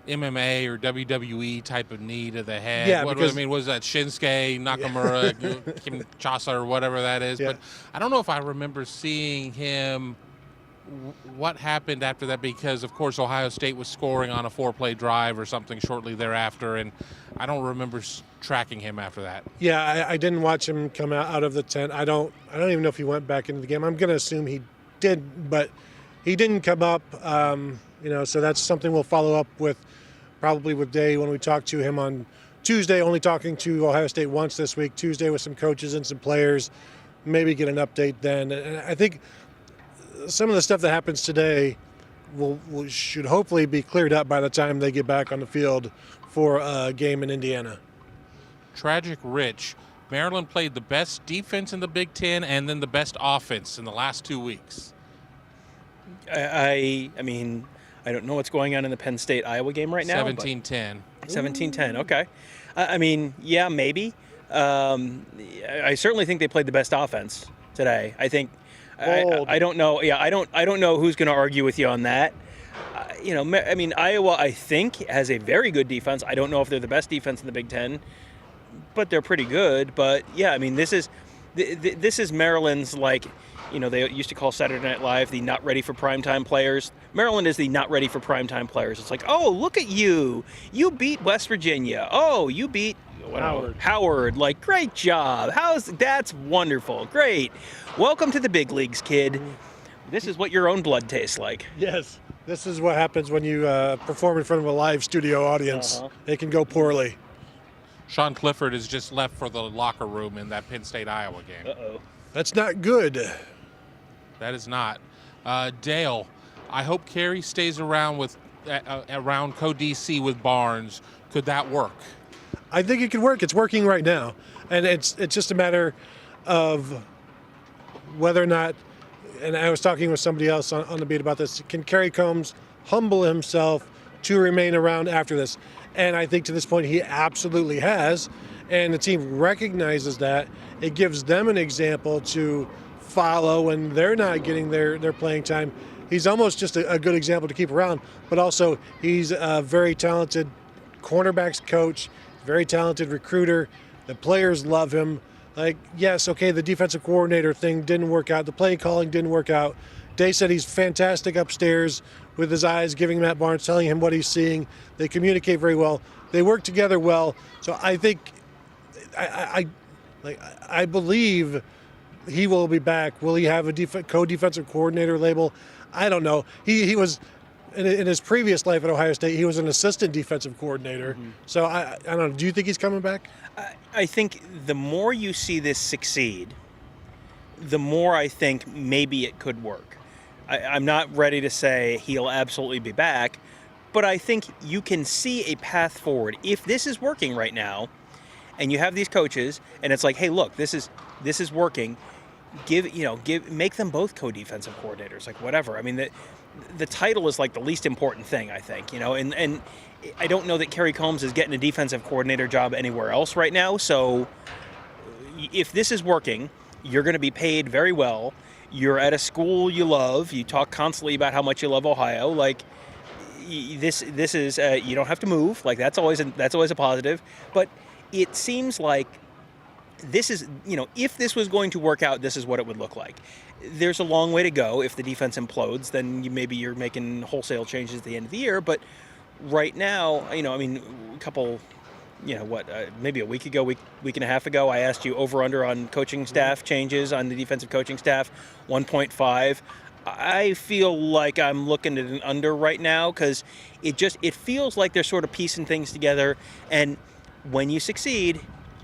MMA or WWE type of knee to the head. Yeah, was that Shinsuke Nakamura, Kinshasa, or whatever that is? Yeah. But I don't know if I remember seeing him. What happened after that? Because, of course, Ohio State was scoring on a 4-play drive or something shortly thereafter, and I don't remember tracking him after that. Yeah, I didn't watch him come out of the tent. I don't even know if he went back into the game. I'm going to assume he did, but he didn't come up, so that's something we'll follow up with probably with Day when we talk to him on Tuesday, only talking to Ohio State once this week, Tuesday with some coaches and some players, maybe get an update then. And I think some of the stuff that happens today should hopefully be cleared up by the time they get back on the field for a game in Indiana. Tragic Rich. Maryland played the best defense in the Big Ten and then the best offense in the last 2 weeks. I don't know what's going on in the Penn State-Iowa game right now. 17-10. 17-10, okay. Yeah, maybe. I certainly think they played the best offense today. I think I don't know. Yeah, I don't know who's going to argue with you on that. Iowa, I think, has a very good defense. I don't know if they're the best defense in the Big Ten, but they're pretty good. But yeah, this is Maryland's, they used to call Saturday Night Live the not ready for primetime players. Maryland is the not ready for primetime players. It's like, oh, look at you. You beat West Virginia. Oh, you beat Howard. Great job. That's wonderful. Great. Welcome to the big leagues, kid. This is what your own blood tastes like. Yes. This is what happens when you perform in front of a live studio audience. It can go poorly. Sean Clifford is just left for the locker room in that Penn State-Iowa game. Uh-oh. That's not good. That is not. Dale, I hope Carey stays around with around co-DC with Barnes. Could that work? I think it could work. It's working right now. And it's just a matter of whether or not, and I was talking with somebody else on the beat about this, can Kerry Combs humble himself to remain around after this? And I think to this point he absolutely has, and the team recognizes that. It gives them an example to follow when they're not getting their playing time. He's almost just a good example to keep around, but also he's a very talented cornerbacks coach, very talented recruiter. The players love him. Like, yes, okay, the defensive coordinator thing didn't work out. The play calling didn't work out. Day said he's fantastic upstairs with his eyes, giving Matt Barnes, telling him what he's seeing. They communicate very well. They work together well. So I think, I believe he will be back. Will he have a co-defensive coordinator label? I don't know. He was, in his previous life at Ohio State, he was an assistant defensive coordinator. Mm-hmm. So I don't know. Do you think he's coming back? I think the more you see this succeed, the more I think maybe it could work. I'm not ready to say he'll absolutely be back, but I think you can see a path forward. If this is working right now, and you have these coaches, and it's like, hey, look, this is working. Make them both co-defensive coordinators, like whatever. I mean, the title is like the least important thing, I think, and I don't know that Kerry Combs is getting a defensive coordinator job anywhere else right now. So if this is working, you're going to be paid very well. You're at a school you love. You talk constantly about how much you love Ohio. Like this is you don't have to move. Like that's always a positive. But it seems like this is, if this was going to work out, this is what it would look like. There's a long way to go. If the defense implodes, then maybe you're making wholesale changes at the end of the year. But right now, a couple, maybe a week ago, week and a half ago, I asked you over under on coaching staff changes on the defensive coaching staff, 1.5. I feel like I'm looking at an under right now because it feels like they're sort of piecing things together. And when you succeed,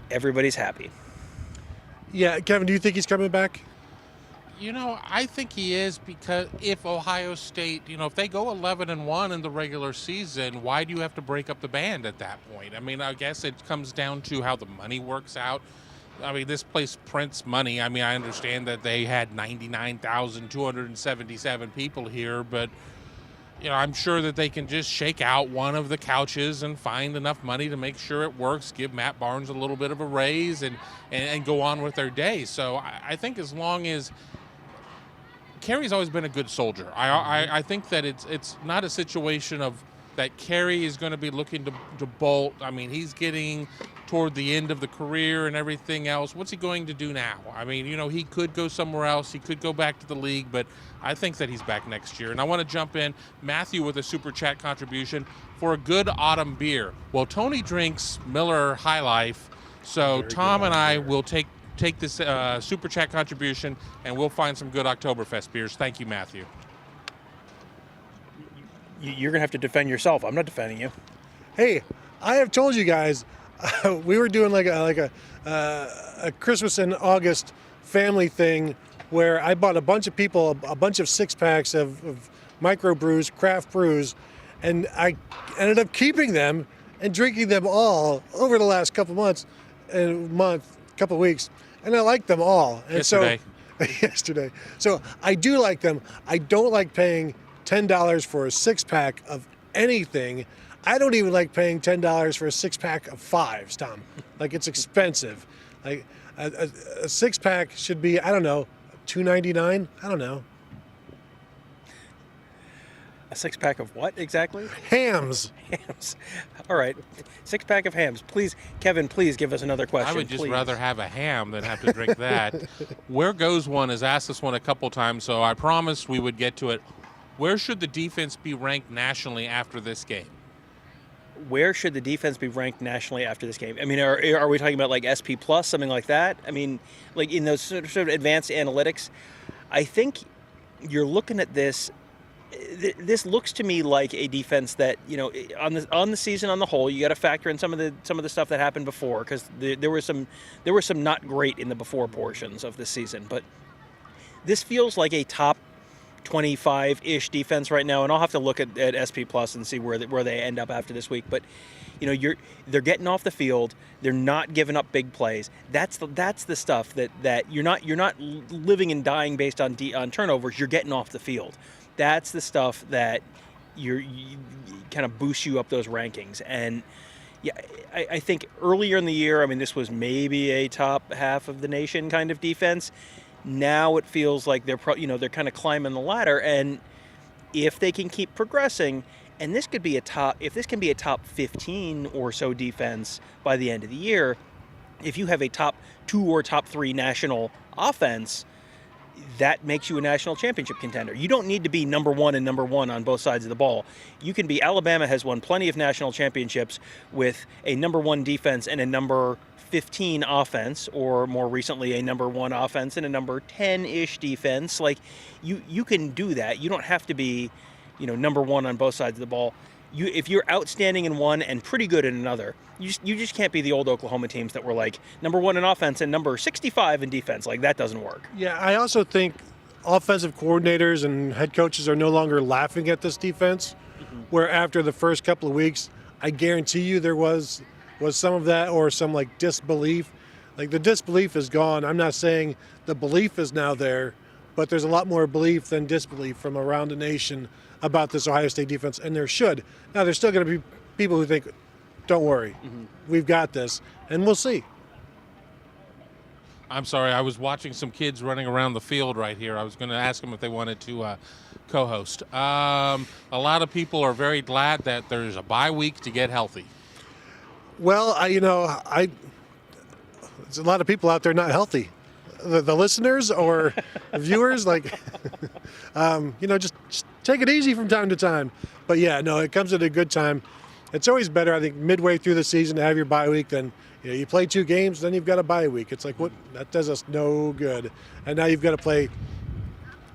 everybody's happy. Yeah, Kevin, do you think he's coming back? I think he is, because if Ohio State, if they go 11-1 in the regular season, why do you have to break up the band at that point? I mean, I guess it comes down to how the money works out. I mean, this place prints money. I mean, I understand that they had 99,277 people here, but I'm sure that they can just shake out one of the couches and find enough money to make sure it works, give Matt Barnes a little bit of a raise, and go on with their day. So I think as long as Kerry's always been a good soldier. I think that it's not a situation of that Kerry is going to be looking to bolt. I mean, he's getting toward the end of the career and everything else. What's he going to do now? I mean, he could go somewhere else. He could go back to the league, but I think that he's back next year. And I want to jump in, Matthew, with a Super Chat contribution for a good autumn beer. Well, Tony drinks Miller High Life, so very Tom and I will take this Super Chat contribution, and we'll find some good Oktoberfest beers. Thank you, Matthew. You're going to have to defend yourself. I'm not defending you. Hey, I have told you guys, we were doing like a Christmas in August family thing where I bought a bunch of people a bunch of 6-packs of microbrews, craft brews, and I ended up keeping them and drinking them all over the last couple weeks, and I like them all. And yesterday. So I do like them. I don't like paying $10 for a 6-pack of anything. I don't even like paying $10 for a 6-pack of 5s, Tom. Like, it's expensive. Like a 6-pack should be, I don't know, $2.99. I don't know. A 6-pack of what exactly? Hams. All right. 6-pack of hams. Please, Kevin, please give us another question. I would just rather have a ham than have to drink that. Where Goes One has asked this one a couple times, so I promised we would get to it. Where should the defense be ranked nationally after this game? Where should the defense be ranked nationally after this game? I mean, are we talking about like SP plus, something like that? I mean, like in those sort of advanced analytics, I think you're looking at this this looks to me like a defense that, on the season on the whole, you got to factor in some of the stuff that happened before, because there were some not great in the before portions of the season, but this feels like a top 25-ish defense right now, and I'll have to look at SP Plus and see where they end up after this week. But they're getting off the field, they're not giving up big plays. That's the stuff that you're not living and dying based on turnovers. You're getting off the field. That's the stuff that you kind of boosts you up those rankings. And yeah, I think earlier in the year, this was maybe a top half of the nation kind of defense. Now it feels like they're kind of climbing the ladder, and if they can keep progressing, and if this can be a top 15 or so defense by the end of the year, if you have a top 2 or top 3 national offense, that makes you a national championship contender. You don't need to be number 1 and number 1 on both sides of the ball. You can be. Alabama has won plenty of national championships with a number 1 defense and a number 15 offense, or more recently a number 1 offense and a number 10-ish defense. Like, you can do that. You don't have to be, number 1 on both sides of the ball. If you're outstanding in one and pretty good in another, you just can't be the old Oklahoma teams that were like number 1 in offense and number 65 in defense. Like, that doesn't work. Yeah, I also think offensive coordinators and head coaches are no longer laughing at this defense, where after the first couple of weeks, I guarantee you there was some of that, or some like disbelief. Like, the disbelief is gone. I'm not saying the belief is now there, but there's a lot more belief than disbelief from around the nation about this Ohio State defense, and there should. Now, there's still going to be people who think, don't worry, we've got this, and we'll see. I'm sorry, I was watching some kids running around the field right here. I was going to ask them if they wanted to co-host. A lot of people are very glad that there's a bye week to get healthy. Well, there's a lot of people out there not healthy. The listeners or the viewers, just take it easy from time to time. But yeah, no, it comes at a good time. It's always better, I think, midway through the season to have your bye week than you play 2 games, then you've got a bye week. It's like, what? That does us no good. And now you've got to play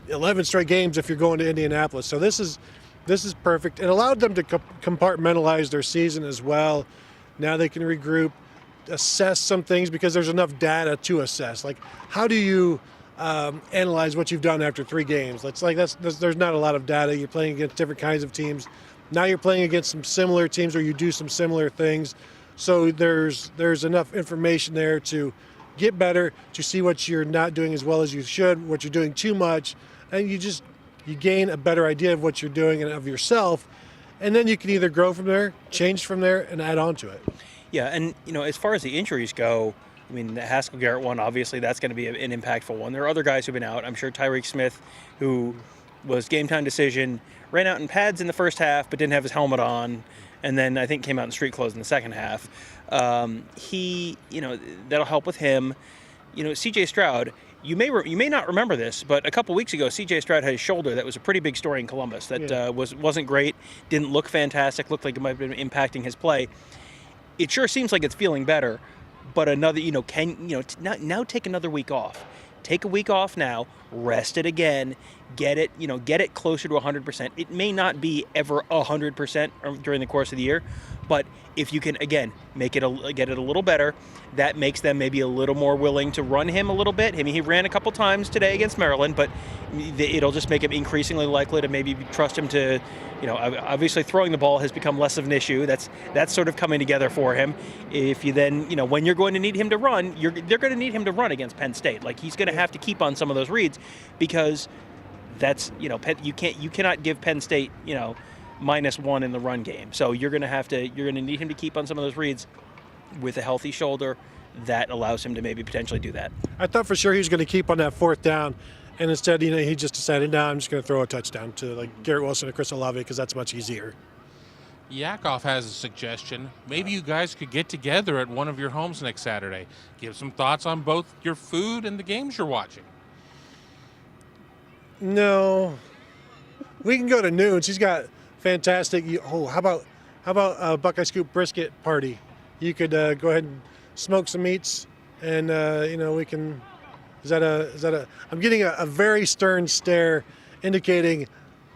11 straight games if you're going to Indianapolis. So this is perfect. It allowed them to compartmentalize their season as well. Now they can regroup, assess some things, because there's enough data to assess. Like, how do you analyze what you've done after 3 games? There's not a lot of data. You're playing against different kinds of teams. Now you're playing against some similar teams where you do some similar things. So there's enough information there to get better, to see what you're not doing as well as you should, what you're doing too much, and you gain a better idea of what you're doing and of yourself. And then you can either grow from there, change from there, and add on to it. Yeah, and as far as the injuries go, the Haskell Garrett one, obviously that's going to be an impactful one. There are other guys who've been out. I'm sure Tyreek Smith, who was game time decision, ran out in pads in the first half but didn't have his helmet on, and then I think came out in street clothes in the second half. That'll help with him. CJ Stroud, you may not remember this, but a couple weeks ago, CJ Stroud had his shoulder. That was a pretty big story in Columbus. That wasn't great. Didn't look fantastic. Looked like it might have been impacting his play. It sure seems like it's feeling better, but now take another week off. Take a week off now. Rest it again. Get it closer to 100%. It may not be ever 100% during the course of the year, but if you can, again, get it a little better, that makes them maybe a little more willing to run him a little bit. He ran a couple times today against Maryland, but it'll just make him increasingly likely to maybe trust him to, obviously throwing the ball has become less of an issue. That's sort of coming together for him. If you then, when you're going to need him to run, they're going to need him to run against Penn State. Like, he's going to have to keep on some of those reads, because that's, you cannot give Penn State, -1 in the run game. So you're going to need him to keep on some of those reads with a healthy shoulder. That allows him to maybe potentially do that. I thought for sure he was going to keep on that 4th down, and instead, he just decided, no, I'm just going to throw a touchdown to like Garrett Wilson or Chris Olave, because that's much easier. Yakov has a suggestion. Maybe you guys could get together at one of your homes next Saturday. Give some thoughts on both your food and the games you're watching. No, we can go to noon. She's got fantastic. How about a Buckeye Scoop brisket party? You could go ahead and smoke some meats, and we can. Is that a? I'm getting a very stern stare, indicating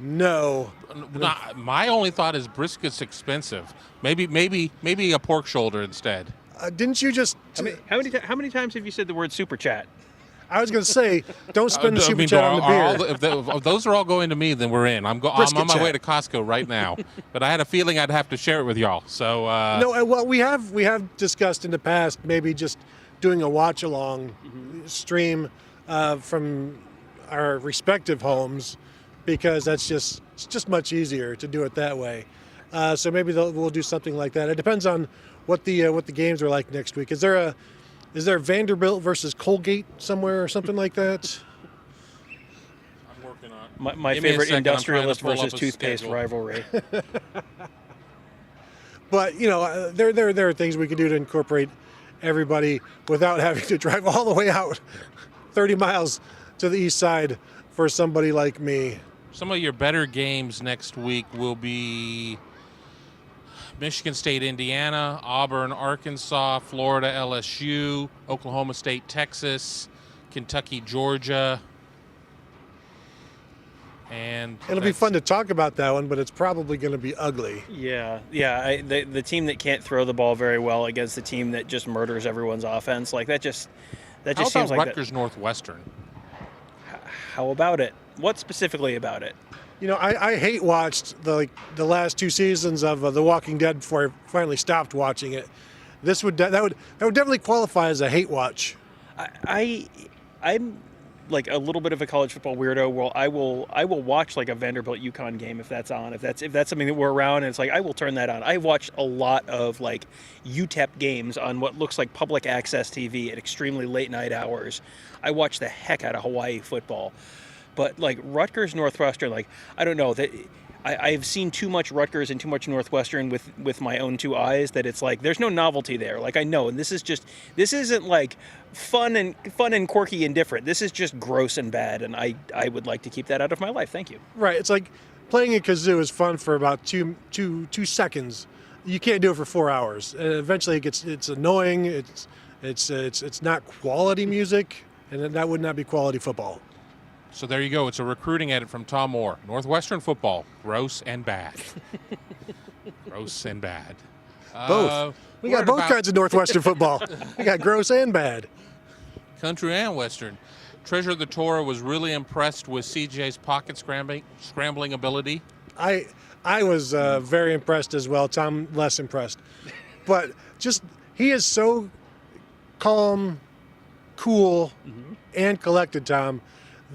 No. My only thought is brisket's expensive. Maybe a pork shoulder instead. Didn't you just? How many times have you said the word super chat? I was going to say, don't spend the super chat on the beer. If those are all going to me, then we're in. I'm on my way to Costco right now. But I had a feeling I'd have to share it with y'all. So no, well, we have discussed in the past maybe just doing a watch along stream from our respective homes, because it's just much easier to do it that way. So maybe we'll do something like that. It depends on what the games are like next week. Is there Vanderbilt versus Colgate somewhere or something like that? I'm working on my favorite industrialist versus toothpaste rivalry. But there are things we could do to incorporate everybody without having to drive all the way out 30 miles to the east side for somebody like me. Some of your better games next week will be Michigan State, Indiana, Auburn, Arkansas, Florida, LSU, Oklahoma State, Texas, Kentucky, Georgia. And it'll be fun to talk about that one, but it's probably going to be ugly. Yeah. The team that can't throw the ball very well against the team that just murders everyone's offense, like that just seems like Rutgers Northwestern? How about it? What specifically about it? I hate watched the last 2 seasons of The Walking Dead before I finally stopped watching it. That would definitely qualify as a hate watch. I'm like a little bit of a college football weirdo. Well, I will watch like a Vanderbilt UConn game if that's on. If that's something that we're around, and it's like I will turn that on. I've watched a lot of like UTEP games on what looks like public access TV at extremely late night hours. I watch the heck out of Hawaii football. But like Rutgers Northwestern, like I don't know that I've seen too much Rutgers and too much Northwestern with my own 2 eyes that it's like there's no novelty there. Like I know, and this isn't like fun and quirky and different. This is just gross and bad, and I would like to keep that out of my life. Thank you. Right. It's like playing a kazoo is fun for about two seconds. You can't do it for 4 hours. Eventually, it's annoying. It's not quality music, and that would not be quality football. So there you go. It's a recruiting edit from Tom Orr. Northwestern football, gross and bad. Gross and bad. Both. We got both kinds of Northwestern football. We got gross and bad. Country and Western. Treasure of the Torah was really impressed with CJ's pocket scrambling ability. I was very impressed as well. Tom, less impressed. But just, he is so calm, cool, and collected, Tom,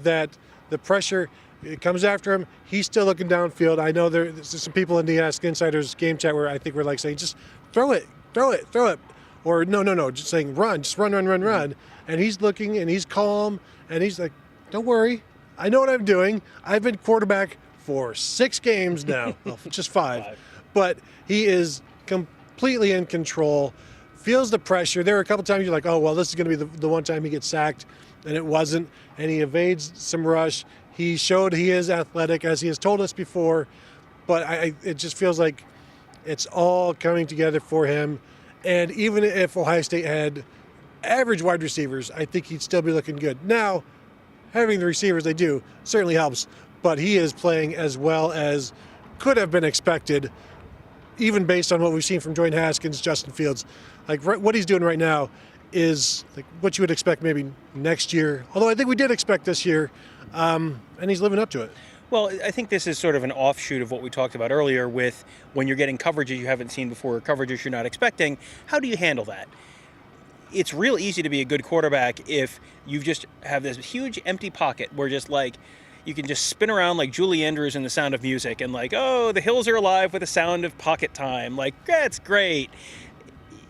that the pressure, it comes after him. He's still looking downfield. I know there's some people in the Ask Insiders game chat where I think we're like saying, just throw it. Or no, just saying run, just run. And he's looking and he's calm and he's like, don't worry. I know what I'm doing. I've been quarterback for 6 games now, well, just 5. But he is completely in control, feels the pressure. There are a couple times you're like, oh, well, this is going to be the one time he gets sacked. And it wasn't, and he evades some rush. He showed he is athletic, as he has told us before, but it just feels like it's all coming together for him. And even if Ohio State had average wide receivers, I think he'd still be looking good. Now, having the receivers they do certainly helps, but he is playing as well as could have been expected, even based on what we've seen from Jordan Haskins, Justin Fields. Like what he's doing right now is like what you would expect maybe next year. Although I think we did expect this year, and he's living up to it. Well, I think this is sort of an offshoot of what we talked about earlier with when you're getting coverages you haven't seen before, or coverages you're not expecting. How do you handle that? It's real easy to be a good quarterback if you just have this huge empty pocket where just like you can just spin around like Julie Andrews in The Sound of Music and like, oh, the hills are alive with the sound of pocket time. Like, that's great.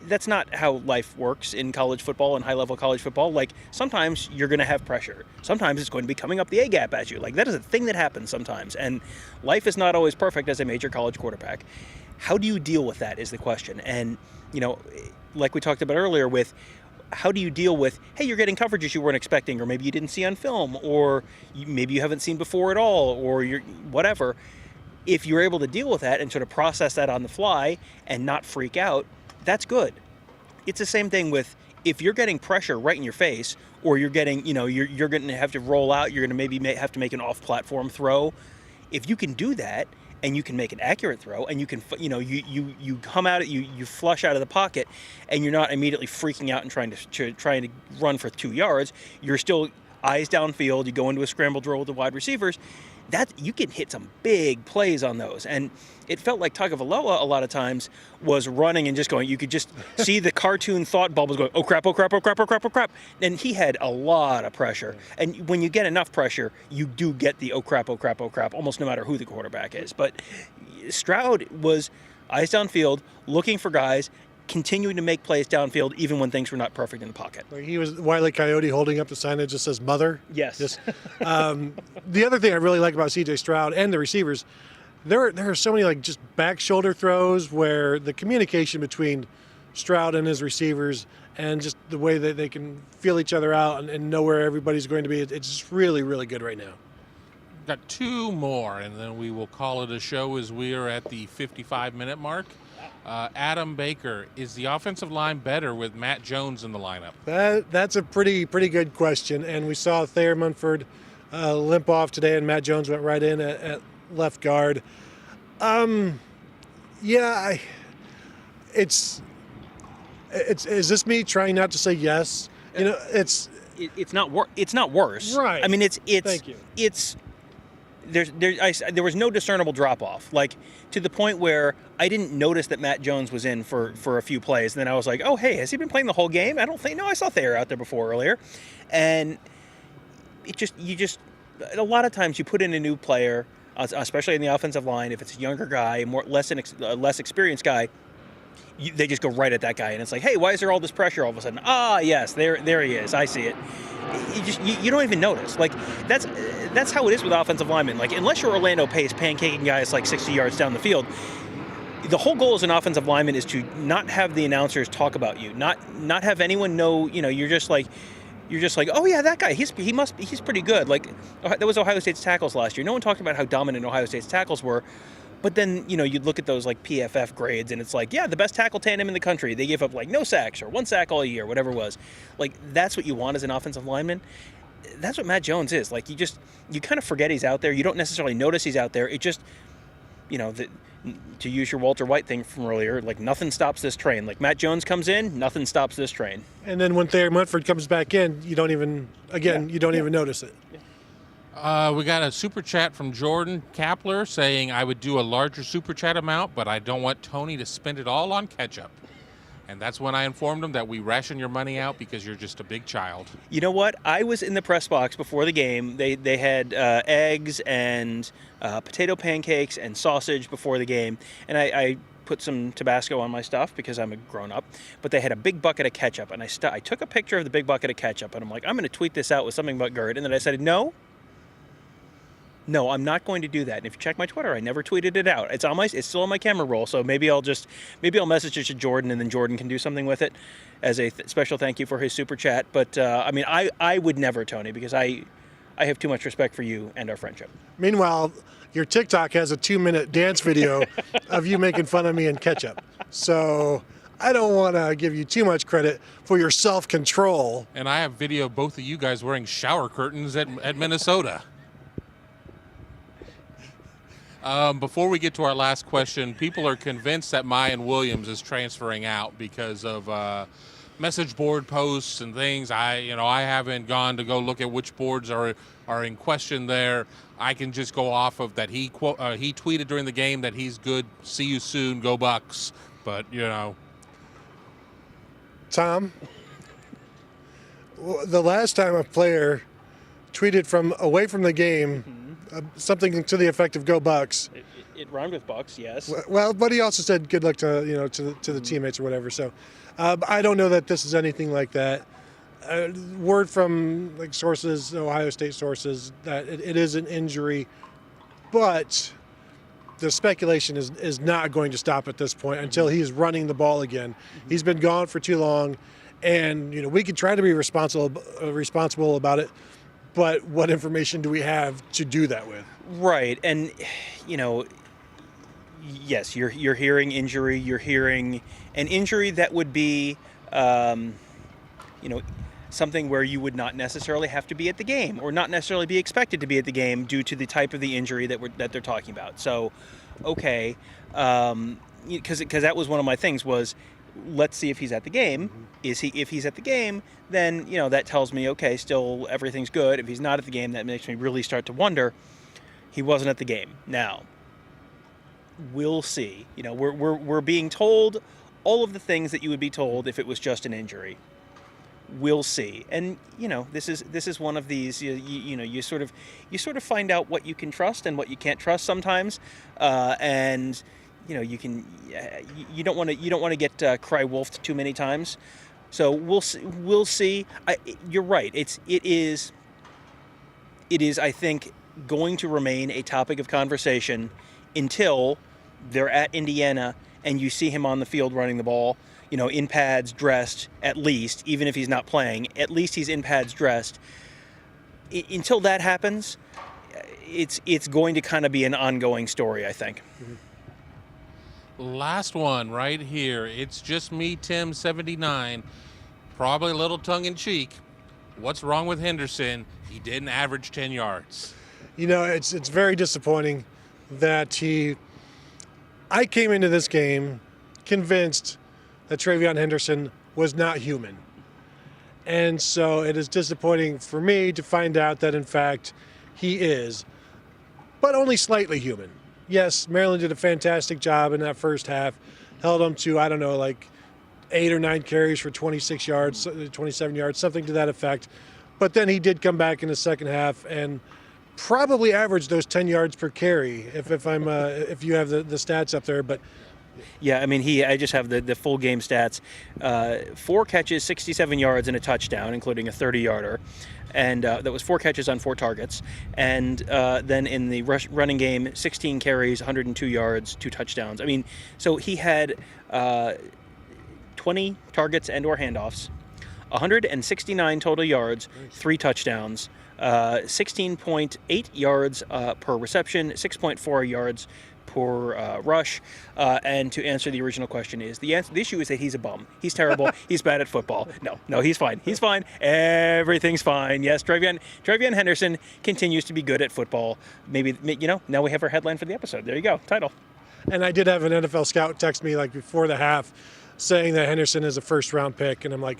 That's not how life works in college football and high-level college football. Like, sometimes you're going to have pressure. Sometimes it's going to be coming up the A-gap at you. Like, that is a thing that happens sometimes. And life is not always perfect as a major college quarterback. How do you deal with that is the question. And, like we talked about earlier with how do you deal with, hey, you're getting coverages you weren't expecting, or maybe you didn't see on film, or maybe you haven't seen before at all, or you're whatever. If you're able to deal with that and sort of process that on the fly and not freak out, that's good. It's the same thing with if you're getting pressure right in your face, or you're getting, you're going to have to roll out, you're going to maybe have to make an off-platform throw. if you can do that and you can make an accurate throw and you can, you come out, you flush out of the pocket and you're not immediately freaking out and trying to run for 2 yards, you're still eyes downfield, you go into a scramble drill with the wide receivers, that you can hit some big plays on those. And it felt like Tagovailoa a lot of times was running and just going, you could just see the cartoon thought bubbles going, oh crap, oh crap, oh crap, oh crap, oh crap. And he had a lot of pressure. And when you get enough pressure, you do get the oh crap, almost no matter who the quarterback is. But Stroud was eyes downfield, looking for guys, continuing to make plays downfield even when things were not perfect in the pocket. Like he was Wile E. Coyote holding up the sign that just says mother. Yes. The other thing I really like about C.J. Stroud and the receivers, there are so many like just back shoulder throws where the communication between Stroud and his receivers and just the way that they can feel each other out and know where everybody's going to be, it's just really, really good right now. Got 2 more, and then we will call it a show as we are at the 55-minute mark. Adam Baker, is the offensive line better with Matt Jones in the lineup? That's a pretty good question, and we saw Thayer Munford limp off today, and Matt Jones went right in at left guard. Is this me trying not to say yes? It's not worse. Right. I mean, Thank you. There was no discernible drop off, like to the point where I didn't notice that Matt Jones was in for a few plays. And then I was like, oh, hey, has he been playing the whole game? I don't think. No, I saw Thayer out there before earlier. And a lot of times you put in a new player, especially in the offensive line, if it's a younger guy, less experienced guy, they just go right at that guy. And it's like, hey, why is there all this pressure all of a sudden? Ah, yes, there he is. I see it. You don't even notice. Like that's how it is with offensive linemen. Like unless you're Orlando Pace pancaking guys like 60 yards down the field, the whole goal as an offensive lineman is to not have the announcers talk about you, not have anyone know. You're just like, oh yeah, that guy. He's pretty good. Like that was Ohio State's tackles last year. No one talked about how dominant Ohio State's tackles were. But then, you'd look at those like PFF grades and it's like, yeah, the best tackle tandem in the country. They gave up like no sacks or 1 sack all year, whatever it was. Like that's what you want as an offensive lineman. That's what Matt Jones is. Like you kind of forget he's out there. You don't necessarily notice he's out there. It just, to use your Walter White thing from earlier, like nothing stops this train. Like Matt Jones comes in, nothing stops this train. And then when Thayer Munford comes back in, you don't even notice it. Yeah. We got a super chat from Jordan Kapler saying, I would do a larger super chat amount, but I don't want Tony to spend it all on ketchup. And that's when I informed him that we ration your money out because you're just a big child. You know what? I was in the press box before the game. They had eggs and potato pancakes and sausage before the game. And I put some Tabasco on my stuff because I'm a grown-up. But they had a big bucket of ketchup. And I took a picture of the big bucket of ketchup. And I'm like, I'm going to tweet this out with something about Gerd. And then I said, No, I'm not going to do that. And if you check my Twitter, I never tweeted it out. It's still on my camera roll. So maybe I'll message it to Jordan, and then Jordan can do something with it as a special thank you for his super chat. But I would never, Tony, because I have too much respect for you and our friendship. Meanwhile, your TikTok has a 2-minute dance video of you making fun of me and ketchup. So I don't want to give you too much credit for your self-control. And I have video of both of you guys wearing shower curtains at Minnesota. Before we get to our last question, people are convinced that Mayan Williams is transferring out because of message board posts and things. I haven't gone to go look at which boards are in question there. I can just go off of that he tweeted during the game that he's good. See you soon. Go Bucks. But Tom, the last time a player tweeted from away from the game. Something to the effect of "Go Bucks." It rhymed with Bucks, yes. Well, but he also said good luck to the teammates or whatever. So, I don't know that this is anything like that. Word from like sources, Ohio State sources, that it is an injury, but the speculation is not going to stop at this point until he's running the ball again. Mm-hmm. He's been gone for too long, and we could try to be responsible about it. But what information do we have to do that with? Right, and yes, you're hearing injury. You're hearing an injury that would be, something where you would not necessarily have to be at the game or not necessarily be expected to be at the game due to the type of the injury that they're talking about. So, okay, because that was one of my things was, let's see if he's at the game. If he's at the game, then that tells me, okay, still everything's good. If he's not at the game, that makes me really start to wonder. He wasn't at the game. Now, we'll see. We're being told all of the things that you would be told if it was just an injury. We'll see. And this is one of these. You sort of find out what you can trust and what you can't trust sometimes, and you don't want to get cry wolfed too many times. So we'll see. You're right. It is I think going to remain a topic of conversation until they're at Indiana and you see him on the field running the ball, in pads, dressed, at least, even if he's not playing, at least he's in pads, dressed. Until that happens, it's going to kind of be an ongoing story, I think. Last one right here. It's just me, Tim, 79. Probably a little tongue-in-cheek. What's wrong with Henderson? He didn't average 10 yards. It's very disappointing that I came into this game convinced that TreVeyon Henderson was not human. And so it is disappointing for me to find out that, in fact, he is, but only slightly human. Yes, Maryland did a fantastic job in that first half, held them to, 8 or 9 carries for 26 yards, 27 yards, something to that effect. But then he did come back in the second half and probably averaged those 10 yards per carry if you have the stats up there. But yeah, I just have the full game stats. 4 catches, 67 yards, and a touchdown, including a 30-yarder. And that was 4 catches on 4 targets. And then in the running game, 16 carries, 102 yards, 2 touchdowns. So he had 20 targets and or handoffs, 169 total yards, 3 touchdowns, 16.8 yards per reception, 6.4 yards per rush. And to answer the original question the issue is that he's a bum. He's terrible. He's bad at football. No, he's fine. He's fine. Everything's fine. Yes, TreVeyon Henderson continues to be good at football. Maybe, now we have our headline for the episode. There you go. Title. And I did have an NFL scout text me before the half saying that Henderson is a first-round pick. And I'm like,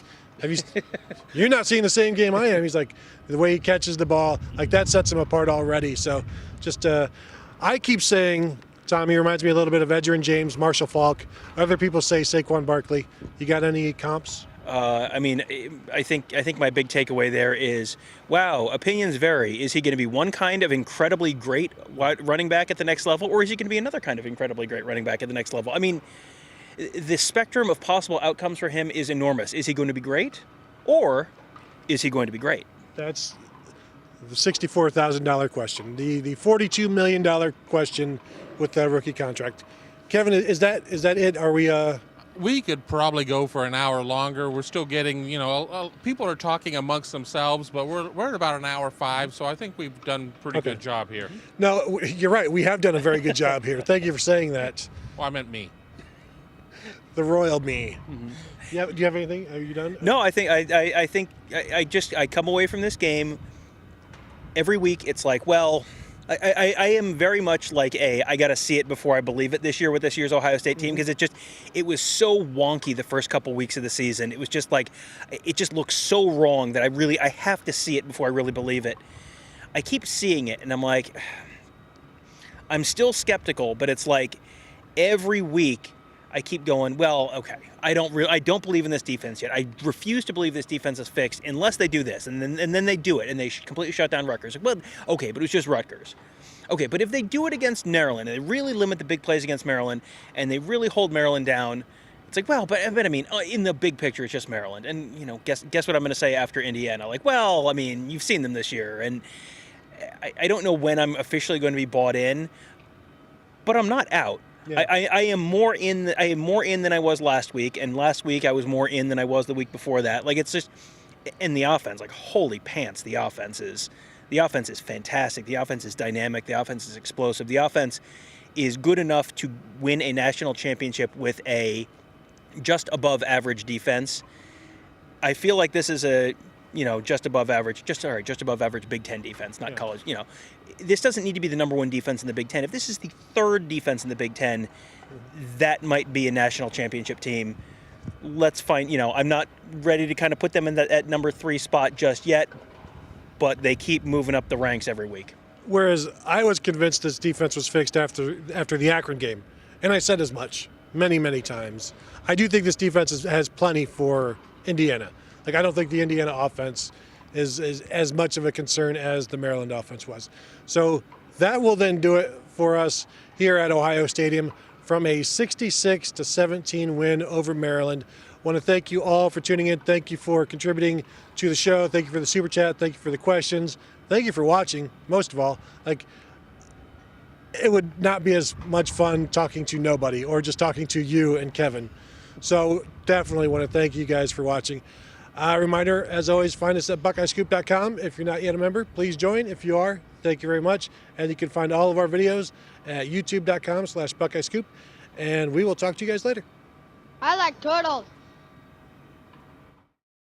you're not seeing the same game I am. He's like, the way he catches the ball, that sets him apart already. So just, I keep saying, Tommy, reminds me a little bit of Edgerrin James, Marshall Faulk. Other people say Saquon Barkley. You got any comps? I think my big takeaway there is, wow, opinions vary. Is he going to be one kind of incredibly great running back at the next level, or is he going to be another kind of incredibly great running back at the next level? The spectrum of possible outcomes for him is enormous. Is he going to be great, or is he going to be great? That's the $64,000 question, the $42 million question with that rookie contract. Kevin, is that it? Are we? We could probably go for an hour longer. We're still getting, people are talking amongst themselves, but we're at about an hour 5, so I think we've done a pretty good job here. No, you're right. We have done a very good job here. Thank you for saying that. Well, I meant me. The royal me. Mm-hmm. Yeah. Do you have anything? Are you done? No, I think I come away from this game every week. It's like, well, I am very much like I got to see it before I believe it this year with this year's Ohio State team, because it was so wonky the first couple weeks of the season. It was just it just looks so wrong that I have to see it before I really believe it. I keep seeing it and I'm like, I'm still skeptical, but it's like every week I keep going, well, okay, I don't believe in this defense yet. I refuse to believe this defense is fixed unless they do this. And then they do it, and they completely shut down Rutgers. Well, okay, but it was just Rutgers. Okay, but if they do it against Maryland, and they really limit the big plays against Maryland, and they really hold Maryland down, it's like, well, but in the big picture, it's just Maryland. And, guess what I'm going to say after Indiana? You've seen them this year. And I don't know when I'm officially going to be bought in, but I'm not out. Yeah. I am more in than I was last week, and last week I was more in than I was the week before that. It's just, in the offense, holy pants, the offense is fantastic. The offense is dynamic. The offense is explosive. The offense is good enough to win a national championship with a just above average defense. I feel like this is just above average Big Ten defense, not college. This doesn't need to be the number one defense in the Big Ten. If this is the third defense in the Big Ten, that might be a national championship team. Let's find, I'm not ready to kind of put them in at number 3 spot just yet, but they keep moving up the ranks every week. Whereas I was convinced this defense was fixed after the Akron game, and I said as much many, many times. I do think this defense has plenty for Indiana. Like, I don't think the Indiana offense is as much of a concern as the Maryland offense was. So that will then do it for us here at Ohio Stadium from a 66-17 win over Maryland. I want to thank you all for tuning in. Thank you for contributing to the show. Thank you for the super chat. Thank you for the questions. Thank you for watching, most of all. Like, it would not be as much fun talking to nobody or just talking to you and Kevin. So definitely want to thank you guys for watching. Reminder, as always, find us at BuckeyeScoop.com. If you're not yet a member, please join. If you are, thank you very much. And you can find all of our videos at youtube.com/BuckeyeScoop. And we will talk to you guys later. I like turtles.